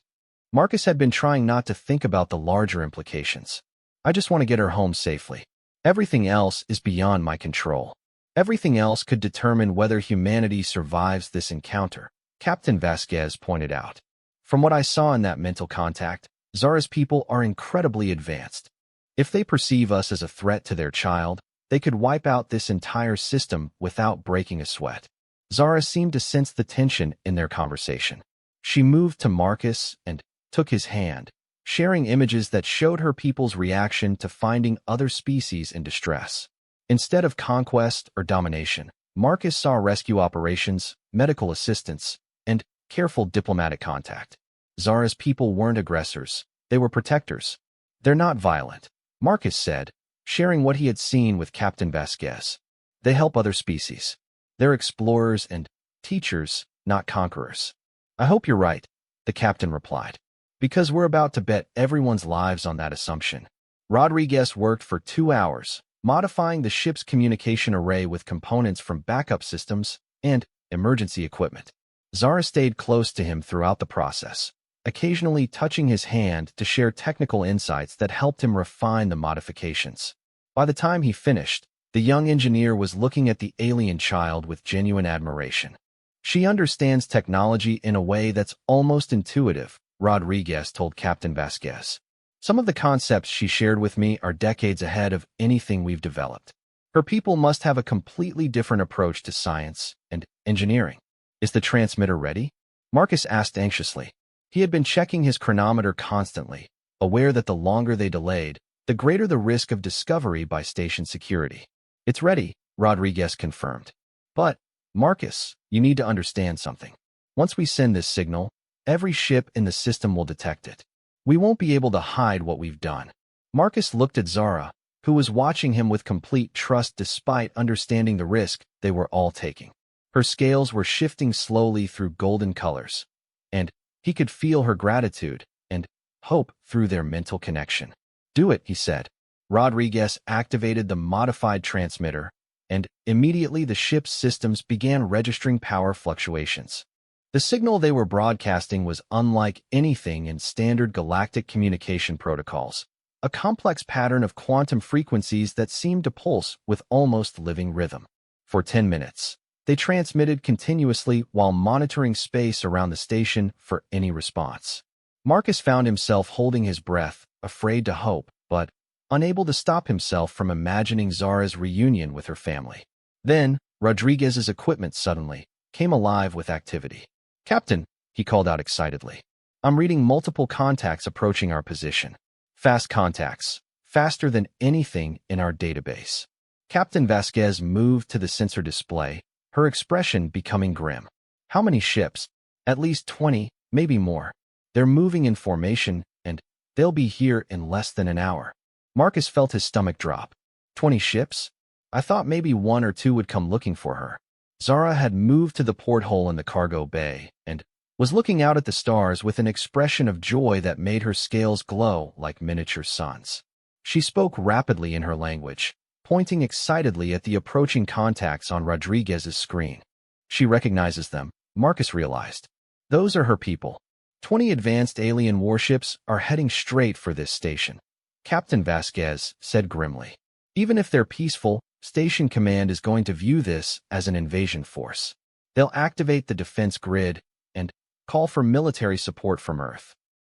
Marcus had been trying not to think about the larger implications. I just want to get her home safely. Everything else is beyond my control. Everything else could determine whether humanity survives this encounter, Captain Vasquez pointed out. From what I saw in that mental contact, Zara's people are incredibly advanced. If they perceive us as a threat to their child, they could wipe out this entire system without breaking a sweat. Zara seemed to sense the tension in their conversation. She moved to Marcus and took his hand, sharing images that showed her people's reaction to finding other species in distress. Instead of conquest or domination, Marcus saw rescue operations, medical assistance, and careful diplomatic contact. Zara's people weren't aggressors, they were protectors. They're not violent, Marcus said, sharing what he had seen with Captain Vasquez. They help other species. They're explorers and teachers, not conquerors. I hope you're right, the captain replied. Because we're about to bet everyone's lives on that assumption. Rodriguez worked for 2 hours, modifying the ship's communication array with components from backup systems and emergency equipment. Zara stayed close to him throughout the process, occasionally touching his hand to share technical insights that helped him refine the modifications. By the time he finished, the young engineer was looking at the alien child with genuine admiration. She understands technology in a way that's almost intuitive, Rodriguez told Captain Vasquez. Some of the concepts she shared with me are decades ahead of anything we've developed. Her people must have a completely different approach to science and engineering. Is the transmitter ready? Marcus asked anxiously. He had been checking his chronometer constantly, aware that the longer they delayed, the greater the risk of discovery by station security. It's ready, Rodriguez confirmed. But, Marcus, you need to understand something. Once we send this signal, every ship in the system will detect it. We won't be able to hide what we've done. Marcus looked at Zara, who was watching him with complete trust despite understanding the risk they were all taking. Her scales were shifting slowly through golden colors, and he could feel her gratitude and hope through their mental connection. Do it, he said. Rodriguez activated the modified transmitter, and immediately the ship's systems began registering power fluctuations. The signal they were broadcasting was unlike anything in standard galactic communication protocols, a complex pattern of quantum frequencies that seemed to pulse with almost living rhythm. For 10 minutes, they transmitted continuously while monitoring space around the station for any response. Marcus found himself holding his breath, afraid to hope, but unable to stop himself from imagining Zara's reunion with her family. Then, Rodriguez's equipment suddenly came alive with activity. Captain, he called out excitedly. I'm reading multiple contacts approaching our position. Fast contacts, faster than anything in our database. Captain Vasquez moved to the sensor display, her expression becoming grim. How many ships? At least 20, maybe more. They're moving in formation, and they'll be here in less than an hour. Marcus felt his stomach drop. 20 ships? I thought maybe 1 or 2 would come looking for her. Zara had moved to the porthole in the cargo bay and was looking out at the stars with an expression of joy that made her scales glow like miniature suns. She spoke rapidly in her language, pointing excitedly at the approaching contacts on Rodriguez's screen. She recognizes them, Marcus realized. Those are her people. 20 advanced alien warships are heading straight for this station. Captain Vasquez said grimly. Even if they're peaceful, Station Command is going to view this as an invasion force. They'll activate the defense grid and call for military support from Earth.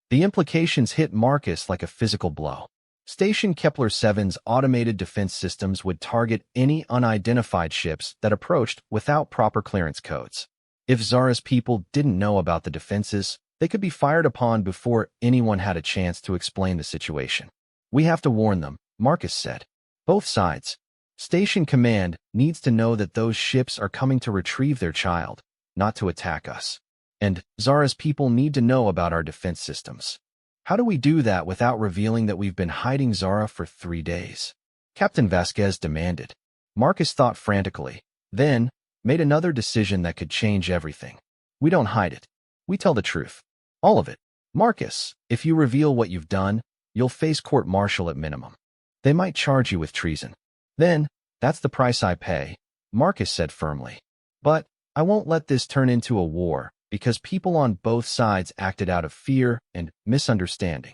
The implications hit Marcus like a physical blow. Station Kepler-7's automated defense systems would target any unidentified ships that approached without proper clearance codes. If Zara's people didn't know about the defenses, they could be fired upon before anyone had a chance to explain the situation. We have to warn them, Marcus said. Both sides. Station Command needs to know that those ships are coming to retrieve their child, not to attack us. And Zara's people need to know about our defense systems. How do we do that without revealing that we've been hiding Zara for 3 days? Captain Vasquez demanded. Marcus thought frantically, then made another decision that could change everything. We don't hide it. We tell the truth. All of it. Marcus, if you reveal what you've done, you'll face court-martial at minimum. They might charge you with treason. Then, that's the price I pay, Marcus said firmly. But I won't let this turn into a war, because people on both sides acted out of fear and misunderstanding.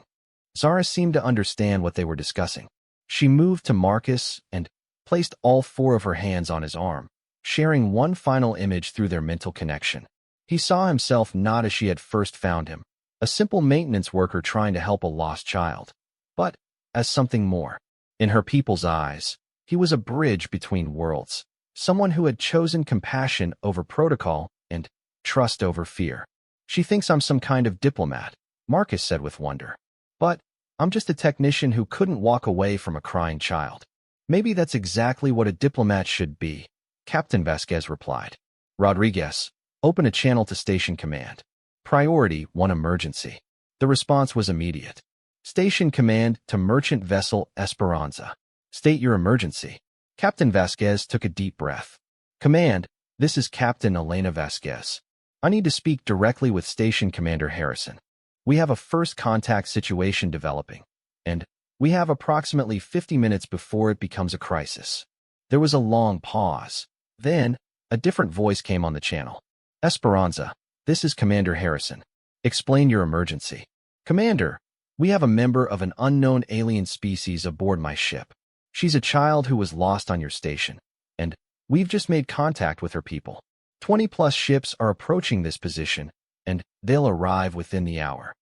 Zara seemed to understand what they were discussing. She moved to Marcus and placed all 4 of her hands on his arm, sharing one final image through their mental connection. He saw himself not as she had first found him, a simple maintenance worker trying to help a lost child, but as something more. In her people's eyes, he was a bridge between worlds, someone who had chosen compassion over protocol and trust over fear. She thinks I'm some kind of diplomat, Marcus said with wonder. But I'm just a technician who couldn't walk away from a crying child. Maybe that's exactly what a diplomat should be, Captain Vasquez replied. Rodriguez, open a channel to Station Command. Priority 1 emergency. The response was immediate. Station Command to Merchant Vessel Esperanza. State your emergency. Captain Vasquez took a deep breath. Command, this is Captain Elena Vasquez. I need to speak directly with Station Commander Harrison. We have a first contact situation developing, and we have approximately 50 minutes before it becomes a crisis. There was a long pause. Then, a different voice came on the channel. Esperanza, this is Commander Harrison. Explain your emergency. Commander, we have a member of an unknown alien species aboard my ship. She's a child who was lost on your station, and we've just made contact with her people. 20+ ships are approaching this position, and they'll arrive within the hour.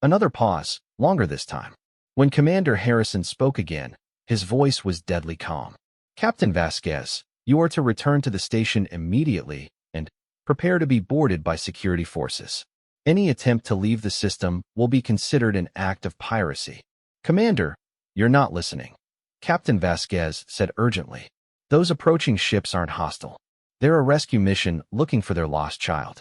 Another pause, longer this time. When Commander Harrison spoke again, his voice was deadly calm. Captain Vasquez, you are to return to the station immediately and prepare to be boarded by security forces. Any attempt to leave the system will be considered an act of piracy. Commander, you're not listening. Captain Vasquez said urgently. Those approaching ships aren't hostile. They're a rescue mission looking for their lost child.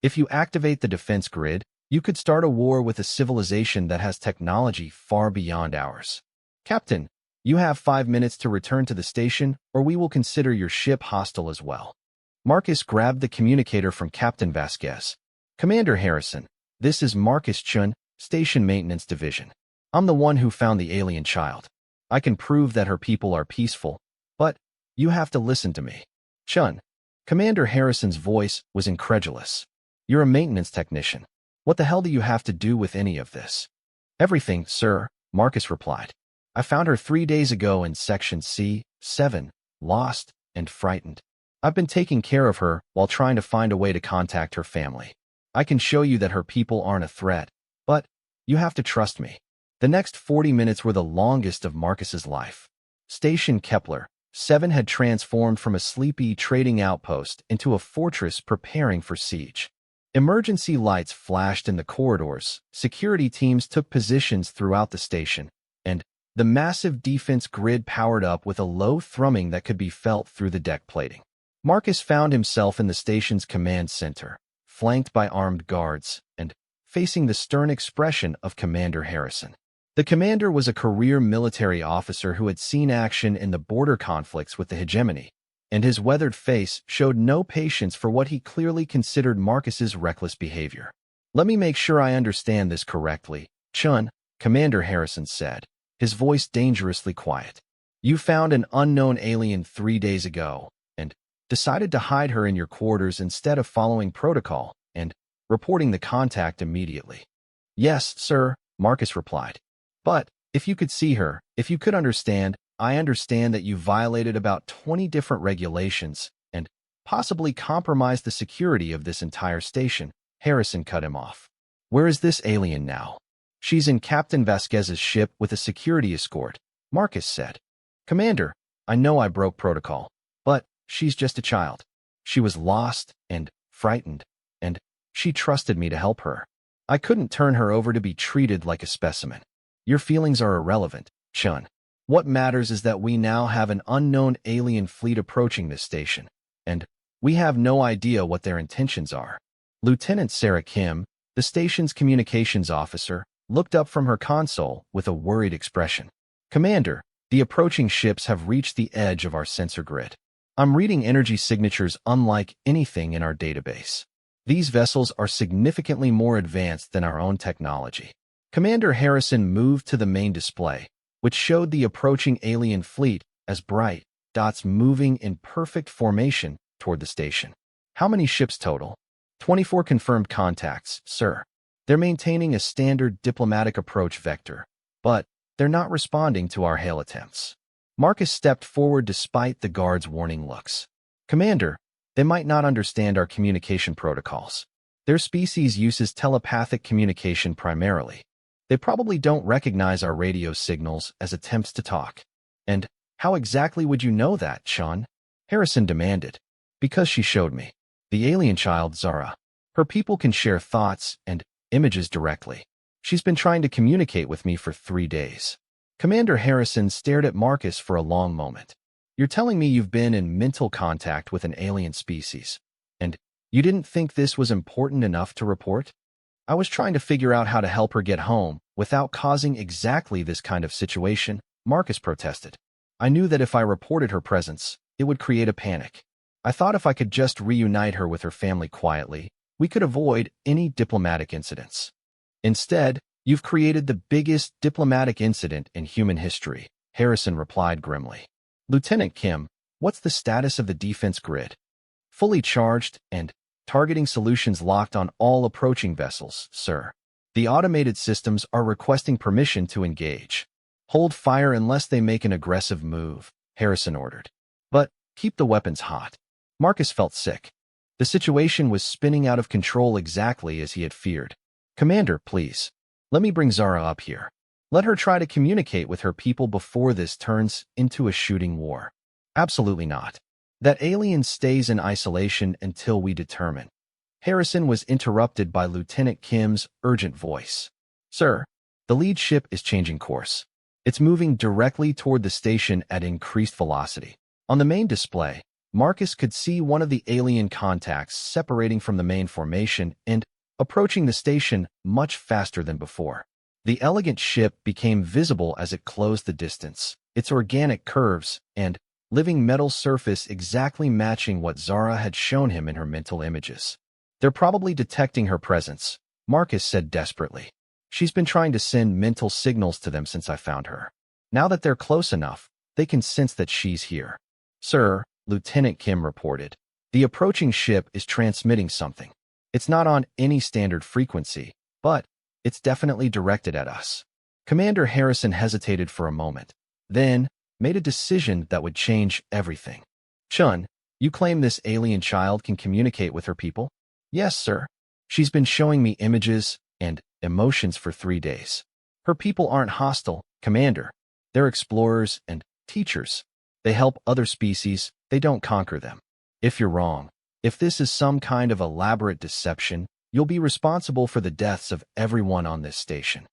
If you activate the defense grid, you could start a war with a civilization that has technology far beyond ours. Captain, you have 5 minutes to return to the station, or we will consider your ship hostile as well. Marcus grabbed the communicator from Captain Vasquez. Commander Harrison, this is Marcus Chun, Station Maintenance Division. I'm the one who found the alien child. I can prove that her people are peaceful, but you have to listen to me. Chun. Commander Harrison's voice was incredulous. You're a maintenance technician. What the hell do you have to do with any of this? Everything, sir, Marcus replied. I found her 3 days ago in Section C7, lost and frightened. I've been taking care of her while trying to find a way to contact her family. I can show you that her people aren't a threat, but you have to trust me. The next 40 minutes were the longest of Marcus's life. Station Kepler-7 had transformed from a sleepy trading outpost into a fortress preparing for siege. Emergency lights flashed in the corridors, security teams took positions throughout the station, and the massive defense grid powered up with a low thrumming that could be felt through the deck plating. Marcus found himself in the station's command center, flanked by armed guards, and facing the stern expression of Commander Harrison. The commander was a career military officer who had seen action in the border conflicts with the hegemony, and his weathered face showed no patience for what he clearly considered Marcus's reckless behavior. Let me make sure I understand this correctly, Chun, Commander Harrison said, his voice dangerously quiet. You found an unknown alien 3 days ago, and decided to hide her in your quarters instead of following protocol and reporting the contact immediately. Yes, sir, Marcus replied. But if you could see her, if you could understand, I understand that you violated about 20 different regulations and possibly compromised the security of this entire station. Harrison cut him off. Where is this alien now? She's in Captain Vasquez's ship with a security escort, Marcus said. Commander, I know I broke protocol, but she's just a child. She was lost and frightened, and she trusted me to help her. I couldn't turn her over to be treated like a specimen. Your feelings are irrelevant, Chun. What matters is that we now have an unknown alien fleet approaching this station, and we have no idea what their intentions are. Lieutenant Sarah Kim, the station's communications officer, looked up from her console with a worried expression. Commander, the approaching ships have reached the edge of our sensor grid. I'm reading energy signatures unlike anything in our database. These vessels are significantly more advanced than our own technology. Commander Harrison moved to the main display, which showed the approaching alien fleet as bright dots moving in perfect formation toward the station. How many ships total? 24 confirmed contacts, sir. They're maintaining a standard diplomatic approach vector, but they're not responding to our hail attempts. Marcus stepped forward despite the guard's warning looks. Commander, they might not understand our communication protocols. Their species uses telepathic communication primarily. They probably don't recognize our radio signals as attempts to talk. And how exactly would you know that, Sean? Harrison demanded. Because she showed me. The alien child, Zara. Her people can share thoughts and images directly. She's been trying to communicate with me for 3 days. Commander Harrison stared at Marcus for a long moment. You're telling me you've been in mental contact with an alien species, and you didn't think this was important enough to report? I was trying to figure out how to help her get home without causing exactly this kind of situation, Marcus protested. I knew that if I reported her presence, it would create a panic. I thought if I could just reunite her with her family quietly, we could avoid any diplomatic incidents. Instead, you've created the biggest diplomatic incident in human history, Harrison replied grimly. Lieutenant Kim, what's the status of the defense grid? Fully charged and targeting solutions locked on all approaching vessels, sir. The automated systems are requesting permission to engage. Hold fire unless they make an aggressive move, Harrison ordered. But keep the weapons hot. Marcus felt sick. The situation was spinning out of control exactly as he had feared. Commander, please. Let me bring Zara up here. Let her try to communicate with her people before this turns into a shooting war. Absolutely not. That alien stays in isolation until we determine. Harrison was interrupted by Lieutenant Kim's urgent voice. Sir, the lead ship is changing course. It's moving directly toward the station at increased velocity. On the main display, Marcus could see one of the alien contacts separating from the main formation and approaching the station much faster than before. The elegant ship became visible as it closed the distance, its organic curves and living metal surface exactly matching what Zara had shown him in her mental images. They're probably detecting her presence, Marcus said desperately. She's been trying to send mental signals to them since I found her. Now that they're close enough, they can sense that she's here. Sir, Lieutenant Kim reported, the approaching ship is transmitting something. It's not on any standard frequency, but it's definitely directed at us. Commander Harrison hesitated for a moment, then made a decision that would change everything. Chun, you claim this alien child can communicate with her people? Yes, sir. She's been showing me images and emotions for 3 days. Her people aren't hostile, Commander. They're explorers and teachers. They help other species, they don't conquer them. If you're wrong, if this is some kind of elaborate deception, you'll be responsible for the deaths of everyone on this station.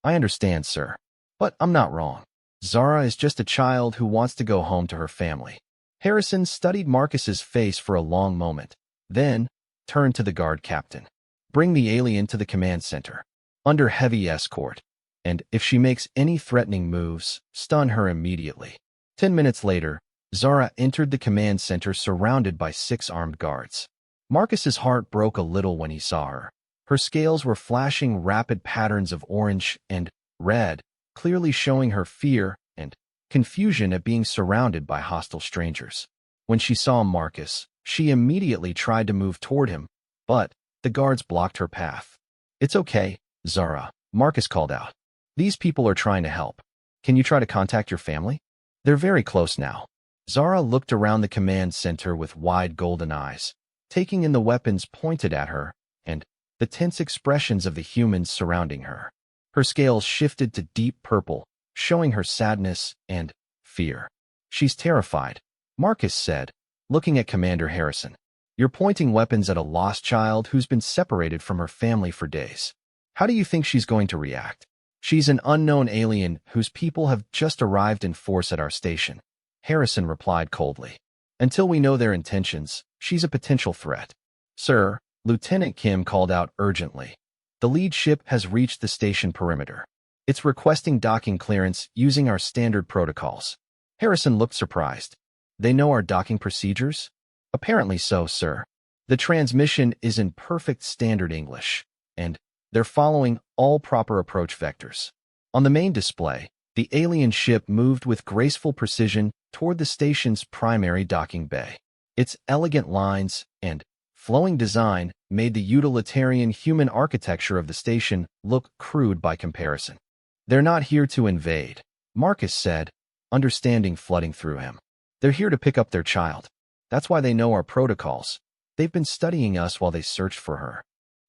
I understand, sir. But I'm not wrong. Zara is just a child who wants to go home to her family. Harrison studied Marcus's face for a long moment, then turned to the guard captain. Bring the alien to the command center, under heavy escort, and if she makes any threatening moves, stun her immediately. 10 minutes later, Zara entered the command center surrounded by 6 armed guards. Marcus's heart broke a little when he saw her. Her scales were flashing rapid patterns of orange and red, clearly showing her fear and confusion at being surrounded by hostile strangers. When she saw Marcus, she immediately tried to move toward him, but the guards blocked her path. It's okay, Zara, Marcus called out. These people are trying to help. Can you try to contact your family? They're very close now. Zara looked around the command center with wide golden eyes, taking in the weapons pointed at her and the tense expressions of the humans surrounding her. Her scales shifted to deep purple, showing her sadness and fear. "She's terrified," Marcus said, looking at Commander Harrison. "You're pointing weapons at a lost child who's been separated from her family for days. How do you think she's going to react?" "She's an unknown alien whose people have just arrived in force at our station," Harrison replied coldly. "Until we know their intentions, she's a potential threat." "Sir," Lieutenant Kim called out urgently, "the lead ship has reached the station perimeter. It's requesting docking clearance using our standard protocols." Harrison looked surprised. "They know our docking procedures?" "Apparently so, sir. The transmission is in perfect standard English, and they're following all proper approach vectors." On the main display, the alien ship moved with graceful precision toward the station's primary docking bay. Its elegant lines and flowing design made the utilitarian human architecture of the station look crude by comparison. "They're not here to invade," Marcus said, understanding flooding through him. "They're here to pick up their child. That's why they know our protocols. They've been studying us while they searched for her."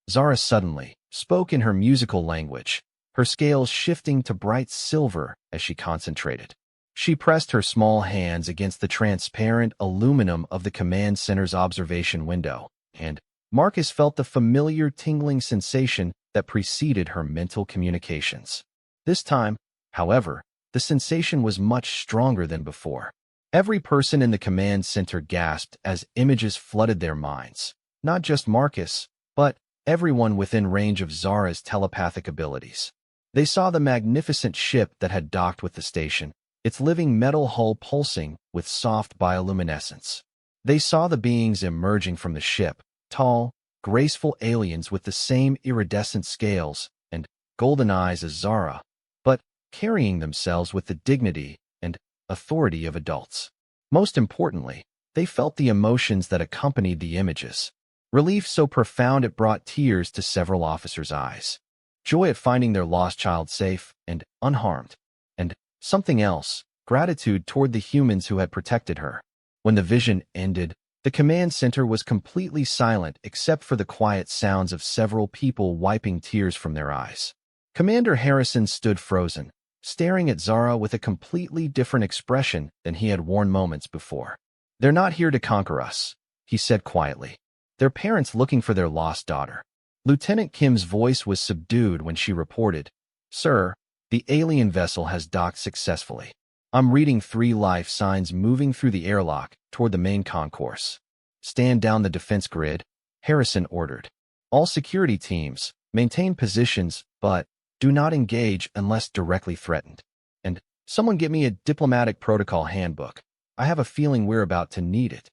Zara suddenly spoke in her musical language, her scales shifting to bright silver as she concentrated. She pressed her small hands against the transparent aluminum of the command center's observation window, and Marcus felt the familiar tingling sensation that preceded her mental communications. This time, however, the sensation was much stronger than before. Every person in the command center gasped as images flooded their minds. Not just Marcus, but everyone within range of Zara's telepathic abilities. They saw the magnificent ship that had docked with the station, its living metal hull pulsing with soft bioluminescence. They saw the beings emerging from the ship, tall, graceful aliens with the same iridescent scales and golden eyes as Zara, but carrying themselves with the dignity and authority of adults. Most importantly, they felt the emotions that accompanied the images. Relief so profound it brought tears to several officers' eyes. Joy at finding their lost child safe and unharmed. And something else, gratitude toward the humans who had protected her. When the vision ended, the command center was completely silent except for the quiet sounds of several people wiping tears from their eyes. Commander Harrison stood frozen, staring at Zara with a completely different expression than he had worn moments before. "They're not here to conquer us," he said quietly. "They're parents looking for their lost daughter." Lieutenant Kim's voice was subdued when she reported, "Sir, the alien vessel has docked successfully. I'm reading 3 life signs moving through the airlock toward the main concourse." "Stand down the defense grid," Harrison ordered. "All security teams, maintain positions, but do not engage unless directly threatened. And someone get me a diplomatic protocol handbook. I have a feeling we're about to need it."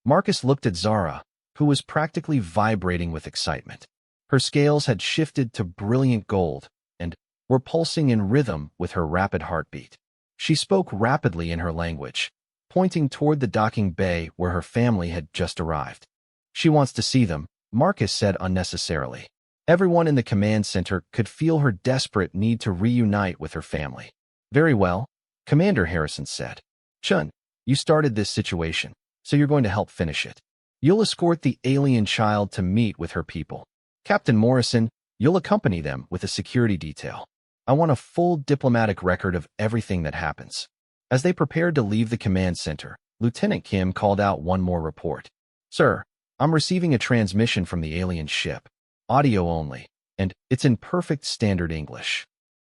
Marcus looked at Zara, who was practically vibrating with excitement. Her scales had shifted to brilliant gold and were pulsing in rhythm with her rapid heartbeat. She spoke rapidly in her language, pointing toward the docking bay where her family had just arrived. "She wants to see them," Marcus said unnecessarily. Everyone in the command center could feel her desperate need to reunite with her family. "Very well," Commander Harrison said. "Chun, you started this situation, so you're going to help finish it. You'll escort the alien child to meet with her people. Captain Morrison, you'll accompany them with a security detail. I want a full diplomatic record of everything that happens." As they prepared to leave the command center, Lieutenant Kim called out one more report. "Sir, I'm receiving a transmission from the alien ship. Audio only, and it's in perfect standard English."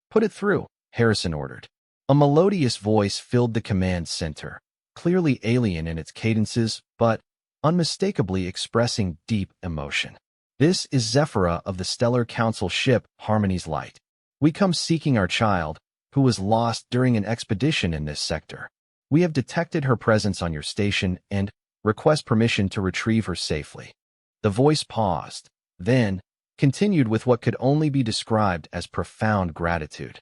"Put it through," Harrison ordered. A melodious voice filled the command center, clearly alien in its cadences, but unmistakably expressing deep emotion. "This is Zephyra of the Stellar Council ship Harmony's Light. We come seeking our child, who was lost during an expedition in this sector. We have detected her presence on your station and request permission to retrieve her safely." The voice paused, then continued with what could only be described as profound gratitude.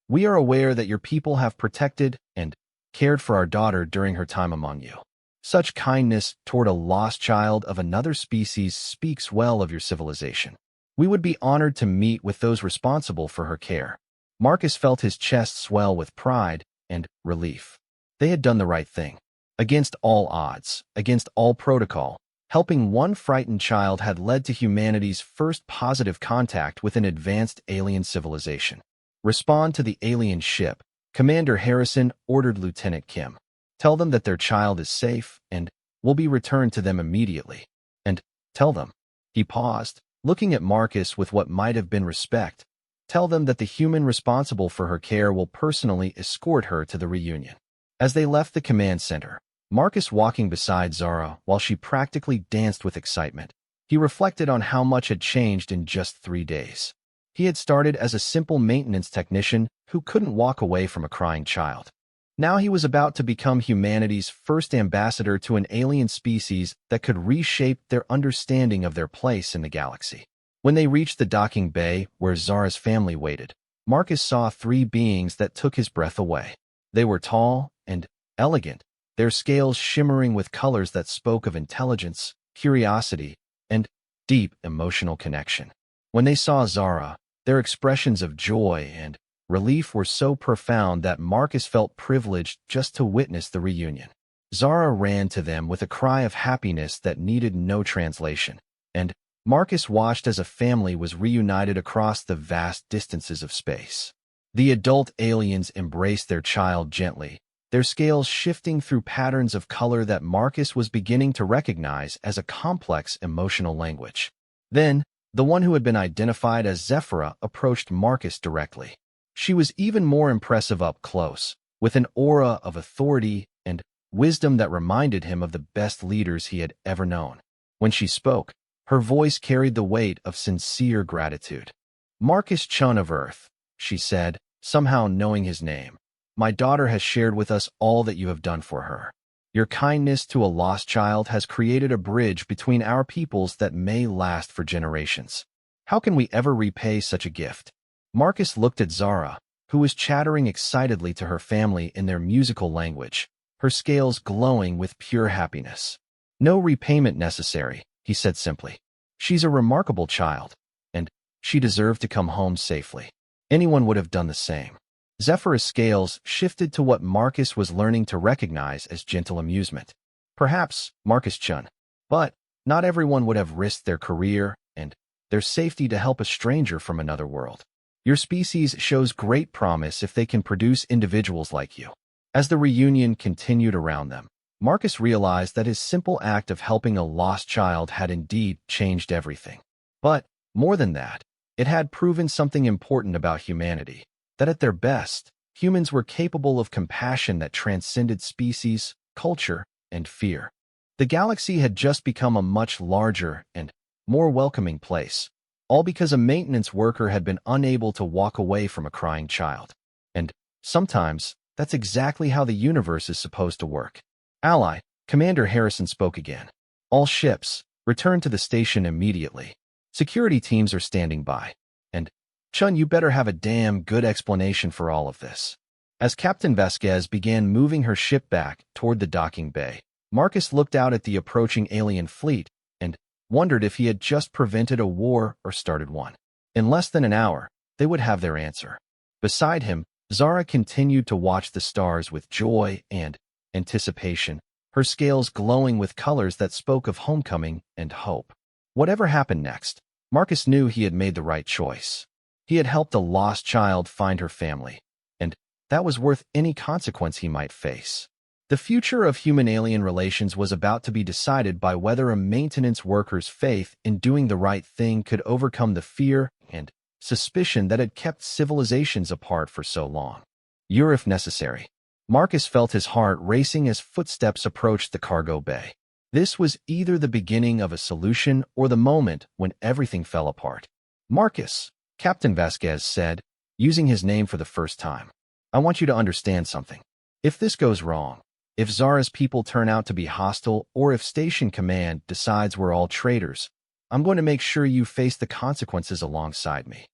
"We are aware that your people have protected and cared for our daughter during her time among you. Such kindness toward a lost child of another species speaks well of your civilization. We would be honored to meet with those responsible for her care." Marcus felt his chest swell with pride and relief. They had done the right thing. Against all odds, against all protocol, helping one frightened child had led to humanity's first positive contact with an advanced alien civilization. respond to the alien ship, Commander Harrison ordered Lieutenant Kim. Tell them that their child is safe and will be returned to them immediately. And tell them. He paused, looking at Marcus with what might have been respect. Tell them that the human responsible for her care will personally escort her to the reunion. As they left the command center, Marcus walking beside Zara while she practically danced with excitement. He reflected on how much had changed in just 3 days. He had started as a simple maintenance technician who couldn't walk away from a crying child. Now he was about to become humanity's first ambassador to an alien species that could reshape their understanding of their place in the galaxy. When they reached the docking bay where Zara's family waited, Marcus saw 3 beings that took his breath away. They were tall and elegant, their scales shimmering with colors that spoke of intelligence, curiosity, and deep emotional connection. When they saw Zara, their expressions of joy and relief were so profound that Marcus felt privileged just to witness the reunion. Zara ran to them with a cry of happiness that needed no translation, and Marcus watched as a family was reunited across the vast distances of space. The adult aliens embraced their child gently, their scales shifting through patterns of color that Marcus was beginning to recognize as a complex emotional language. Then, the one who had been identified as Zephyra approached Marcus directly. She was even more impressive up close, with an aura of authority and wisdom that reminded him of the best leaders he had ever known. When she spoke, her voice carried the weight of sincere gratitude. "Marcus Chun of Earth," she said, somehow knowing his name. "My daughter has shared with us all that you have done for her. Your kindness to a lost child has created a bridge between our peoples that may last for generations. How can we ever repay such a gift?" Marcus looked at Zara, who was chattering excitedly to her family in their musical language, her scales glowing with pure happiness. "No repayment necessary," he said simply. "She's a remarkable child, and she deserved to come home safely. Anyone would have done the same." Zephyra's scales shifted to what Marcus was learning to recognize as gentle amusement. "Perhaps, Marcus Chun, but not everyone would have risked their career and their safety to help a stranger from another world. Your species shows great promise if they can produce individuals like you." As the reunion continued around them, Marcus realized that his simple act of helping a lost child had indeed changed everything. But, more than that, it had proven something important about humanity. That at their best, humans were capable of compassion that transcended species, culture, and fear. The galaxy had just become a much larger and more welcoming place, all because a maintenance worker had been unable to walk away from a crying child. And sometimes, that's exactly how the universe is supposed to work. "Ally," Commander Harrison spoke again. "All ships, return to the station immediately. Security teams are standing by. And Chun, you better have a damn good explanation for all of this." As Captain Vasquez began moving her ship back toward the docking bay, Marcus looked out at the approaching alien fleet and wondered if he had just prevented a war or started one. In less than an hour, they would have their answer. Beside him, Zara continued to watch the stars with joy and anticipation, her scales glowing with colors that spoke of homecoming and hope. Whatever happened next, Marcus knew he had made the right choice. He had helped a lost child find her family, and that was worth any consequence he might face. The future of human-alien relations was about to be decided by whether a maintenance worker's faith in doing the right thing could overcome the fear and suspicion that had kept civilizations apart for so long. Or if necessary. Marcus felt his heart racing as footsteps approached the cargo bay. This was either the beginning of a solution or the moment when everything fell apart. "Marcus," Captain Vasquez said, using his name for the first time. "I want you to understand something. If this goes wrong, if Zara's people turn out to be hostile, or if Station Command decides we're all traitors, I'm going to make sure you face the consequences alongside me."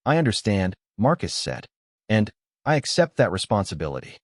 "I understand," Marcus said, "and I accept that responsibility."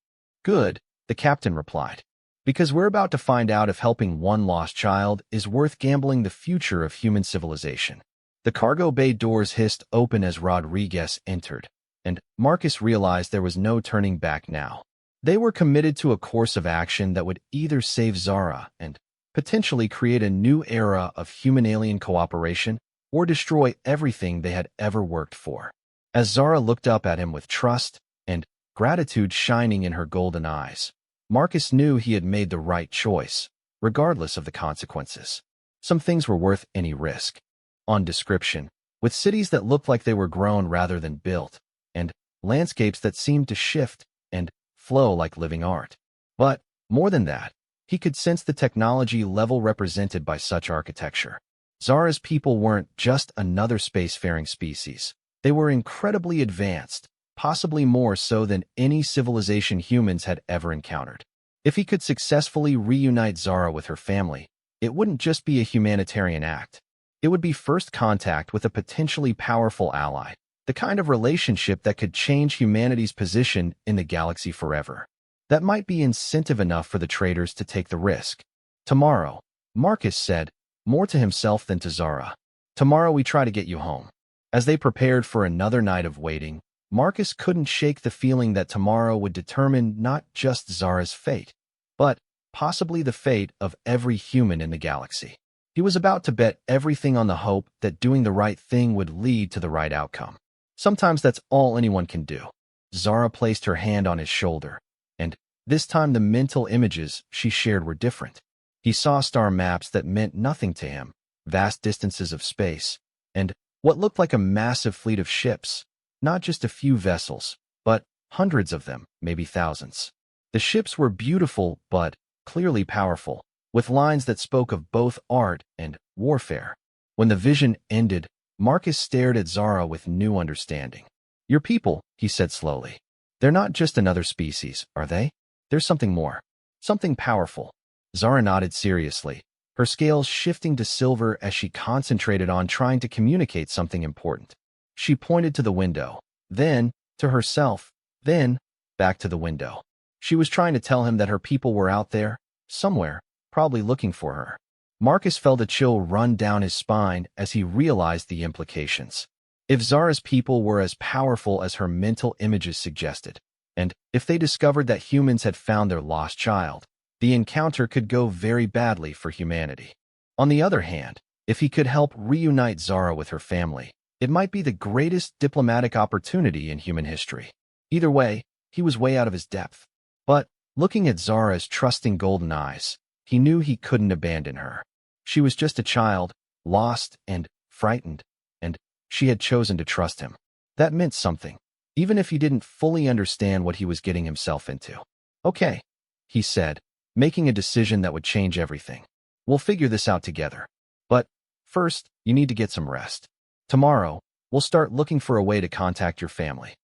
"Good," the captain replied, "because we're about to find out if helping one lost child is worth gambling the future of human civilization." The cargo bay doors hissed open as Rodriguez entered, and Marcus realized there was no turning back now. They were committed to a course of action that would either save Zara and potentially create a new era of human-alien cooperation or destroy everything they had ever worked for. As Zara looked up at him with trust and gratitude shining in her golden eyes, Marcus knew he had made the right choice, regardless of the consequences. Some things were worth any risk. On description, with cities that looked like they were grown rather than built, and landscapes that seemed to shift and flow like living art. But, more than that, he could sense the technology level represented by such architecture. Zara's people weren't just another spacefaring species. They were incredibly advanced, possibly more so than any civilization humans had ever encountered. If he could successfully reunite Zara with her family, it wouldn't just be a humanitarian act. It would be first contact with a potentially powerful ally, the kind of relationship that could change humanity's position in the galaxy forever. That might be incentive enough for the traders to take the risk. Tomorrow, Marcus said, more to himself than to Zara. Tomorrow we try to get you home. As they prepared for another night of waiting, Marcus couldn't shake the feeling that tomorrow would determine not just Zara's fate, but possibly the fate of every human in the galaxy. He was about to bet everything on the hope that doing the right thing would lead to the right outcome. Sometimes that's all anyone can do. Zara placed her hand on his shoulder, and this time the mental images she shared were different. He saw star maps that meant nothing to him, vast distances of space, and what looked like a massive fleet of ships, not just a few vessels, but hundreds of them, maybe thousands. The ships were beautiful but clearly powerful, with lines that spoke of both art and warfare. When the vision ended, Marcus stared at Zara with new understanding. Your people, he said slowly. They're not just another species, are they? There's something more. Something powerful. Zara nodded seriously, her scales shifting to silver as she concentrated on trying to communicate something important. She pointed to the window, then to herself, then back to the window. She was trying to tell him that her people were out there, somewhere, probably looking for her. Marcus felt a chill run down his spine as he realized the implications. If Zara's people were as powerful as her mental images suggested, and if they discovered that humans had found their lost child, the encounter could go very badly for humanity. On the other hand, if he could help reunite Zara with her family, it might be the greatest diplomatic opportunity in human history. Either way, he was way out of his depth. But, looking at Zara's trusting golden eyes, he knew he couldn't abandon her. She was just a child, lost and frightened, and she had chosen to trust him. That meant something, even if he didn't fully understand what he was getting himself into. Okay, he said, making a decision that would change everything. We'll figure this out together. But first, you need to get some rest. Tomorrow, we'll start looking for a way to contact your family.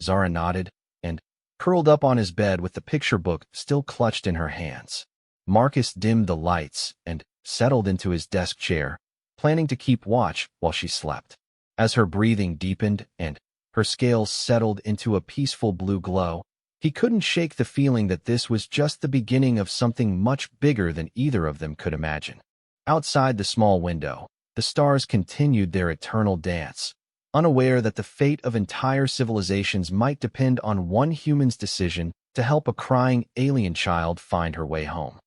Zara nodded and curled up on his bed with the picture book still clutched in her hands. Marcus dimmed the lights and settled into his desk chair, planning to keep watch while she slept. As her breathing deepened and her scales settled into a peaceful blue glow, he couldn't shake the feeling that this was just the beginning of something much bigger than either of them could imagine. Outside the small window, the stars continued their eternal dance, unaware that the fate of entire civilizations might depend on one human's decision to help a crying alien child find her way home.